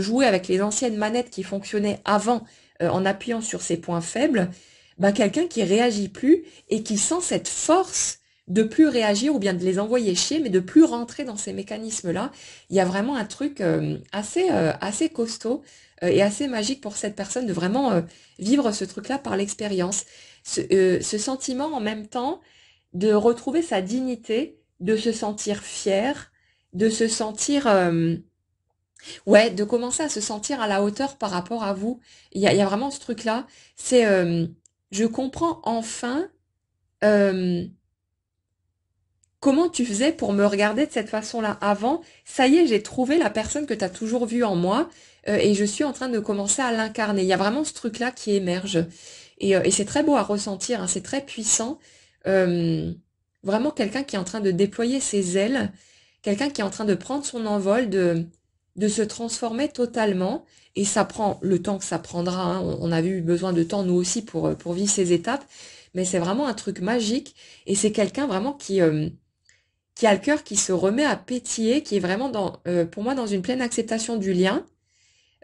jouer avec les anciennes manettes qui fonctionnaient avant en appuyant sur ses points faibles, ben quelqu'un qui réagit plus et qui sent cette force de plus réagir ou bien de les envoyer chier, mais de plus rentrer dans ces mécanismes-là. Il y a vraiment un truc assez costaud et assez magique pour cette personne de vraiment vivre ce truc-là par l'expérience. Ce sentiment en même temps de retrouver sa dignité, de se sentir fier, de se sentir ouais, de commencer à se sentir à la hauteur par rapport à vous. Il y a vraiment ce truc-là. C'est je comprends enfin euh, comment tu faisais pour me regarder de cette façon-là avant. Ça y est, j'ai trouvé la personne que tu as toujours vue en moi et je suis en train de commencer à l'incarner. Il y a vraiment ce truc-là qui émerge. Et c'est très beau à ressentir, hein, c'est très puissant. Euh, Vraiment quelqu'un qui est en train de déployer ses ailes, quelqu'un qui est en train de prendre son envol, de se transformer totalement. Et ça prend le temps que ça prendra, hein. On a eu besoin de temps nous aussi pour vivre ces étapes. Mais c'est vraiment un truc magique. Et c'est quelqu'un vraiment qui a le cœur qui se remet à pétiller, qui est vraiment pour moi dans une pleine acceptation du lien.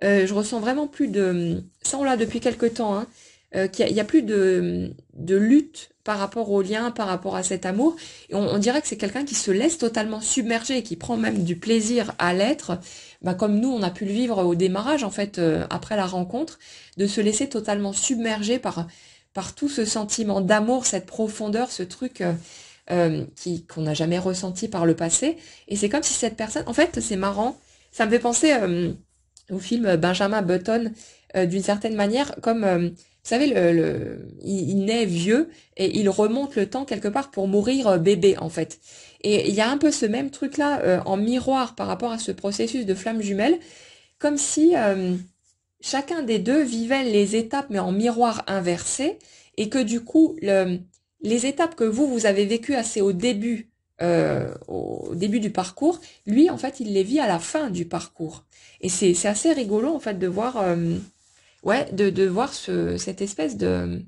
Je ressens vraiment plus de, ça on l'a depuis quelque temps, hein, qu'il y a plus de lutte par rapport au lien, par rapport à cet amour. Et on dirait que c'est quelqu'un qui se laisse totalement submerger et qui prend même du plaisir à l'être, bah, comme nous on a pu le vivre au démarrage en fait, après la rencontre, de se laisser totalement submerger par tout ce sentiment d'amour, cette profondeur, ce truc qu'on n'a jamais ressenti par le passé. Et c'est comme si cette personne, en fait c'est marrant, ça me fait penser au film Benjamin Button, d'une certaine manière, comme, vous savez, il naît vieux et il remonte le temps quelque part pour mourir bébé, en fait. Et il y a un peu ce même truc-là en miroir par rapport à ce processus de flamme jumelle, comme si chacun des deux vivait les étapes, mais en miroir inversé, et que du coup, les étapes que vous avez vécues assez au début du parcours, lui, en fait, il les vit à la fin du parcours. Et c'est assez rigolo, en fait, de voir, ouais, de voir cette espèce de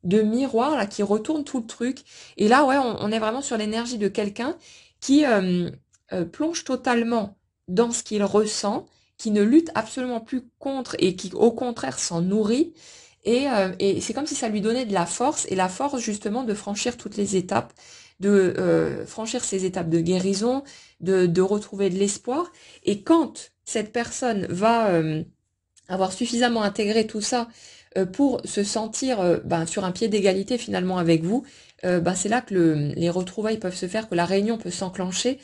miroir, là, qui retourne tout le truc. Et là, ouais, on est vraiment sur l'énergie de quelqu'un qui plonge totalement dans ce qu'il ressent, qui ne lutte absolument plus contre et qui, au contraire, s'en nourrit. Et c'est comme si ça lui donnait de la force, et la force, justement, de franchir toutes les étapes, de franchir ces étapes de guérison, de retrouver de l'espoir. Et quand cette personne va avoir suffisamment intégré tout ça pour se sentir ben, sur un pied d'égalité finalement avec vous, ben, c'est là que les retrouvailles peuvent se faire, que la réunion peut s'enclencher,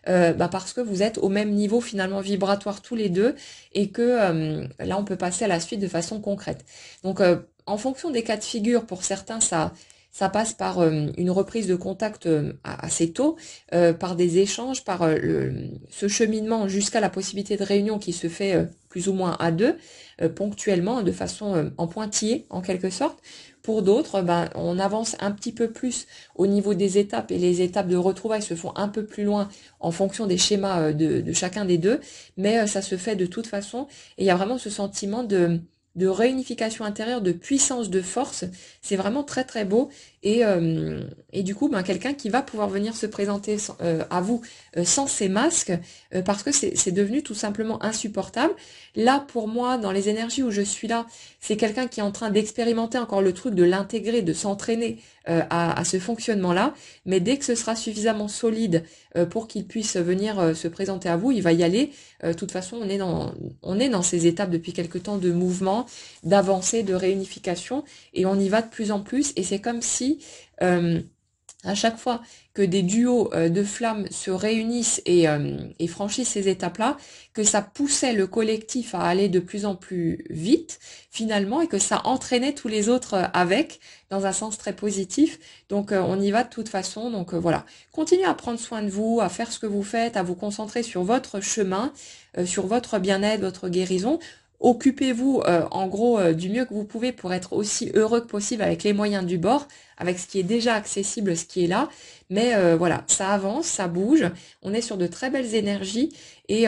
ben, parce que vous êtes au même niveau finalement vibratoire tous les deux, et que là on peut passer à la suite de façon concrète. Donc en fonction des cas de figure, pour certains ça passe par une reprise de contact assez tôt, par des échanges, par ce cheminement jusqu'à la possibilité de réunion qui se fait plus ou moins à deux, ponctuellement, de façon en pointillé, en quelque sorte. Pour d'autres, ben, on avance un petit peu plus au niveau des étapes, et les étapes de retrouvailles se font un peu plus loin en fonction des schémas de chacun des deux, mais ça se fait de toute façon, et il y a vraiment ce sentiment de réunification intérieure, de puissance, de force. C'est vraiment très très beau. Et du coup, ben, quelqu'un qui va pouvoir venir se présenter à vous sans ces masques, parce que c'est devenu tout simplement insupportable. Là, pour moi, dans les énergies où je suis là, c'est quelqu'un qui est en train d'expérimenter encore le truc, de l'intégrer, de s'entraîner à ce fonctionnement-là. Mais dès que ce sera suffisamment solide pour qu'il puisse venir se présenter à vous, il va y aller. De toute façon, on est dans ces étapes depuis quelque temps de mouvement, d'avancée, de réunification, et on y va de plus en plus. Et c'est comme si À chaque fois que des duos de flammes se réunissent et franchissent ces étapes-là, que ça poussait le collectif à aller de plus en plus vite, finalement, et que ça entraînait tous les autres avec, dans un sens très positif. Donc, on y va de toute façon. Donc, voilà. Continuez à prendre soin de vous, à faire ce que vous faites, à vous concentrer sur votre chemin, sur votre bien-être, votre guérison. Occupez-vous en gros du mieux que vous pouvez pour être aussi heureux que possible avec les moyens du bord, avec ce qui est déjà accessible, ce qui est là. Mais voilà, ça avance, ça bouge, on est sur de très belles énergies et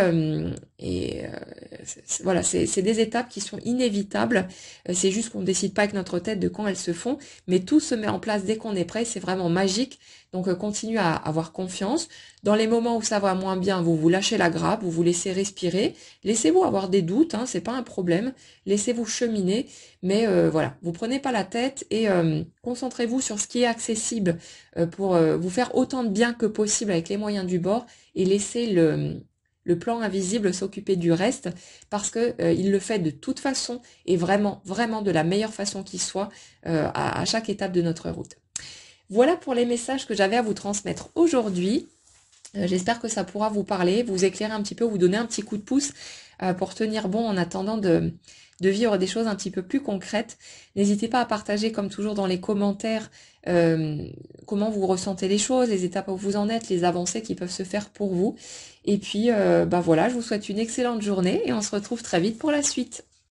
voilà, c'est des étapes qui sont inévitables. C'est juste qu'on ne décide pas avec notre tête de quand elles se font, mais tout se met en place dès qu'on est prêt, c'est vraiment magique. Donc continuez à avoir confiance. Dans les moments où ça va moins bien, vous vous lâchez la grappe, vous vous laissez respirer. Laissez-vous avoir des doutes, hein, c'est pas un problème. Laissez-vous cheminer, mais voilà, vous prenez pas la tête et concentrez-vous sur ce qui est accessible pour vous faire autant de bien que possible avec les moyens du bord et laissez le plan invisible s'occuper du reste parce que il le fait de toute façon et vraiment, vraiment de la meilleure façon qui soit à chaque étape de notre route. Voilà pour les messages que j'avais à vous transmettre aujourd'hui. J'espère que ça pourra vous parler, vous éclairer un petit peu, vous donner un petit coup de pouce pour tenir bon en attendant de vivre des choses un petit peu plus concrètes. N'hésitez pas à partager comme toujours dans les commentaires comment vous ressentez les choses, les étapes où vous en êtes, les avancées qui peuvent se faire pour vous. Et puis voilà, je vous souhaite une excellente journée et on se retrouve très vite pour la suite.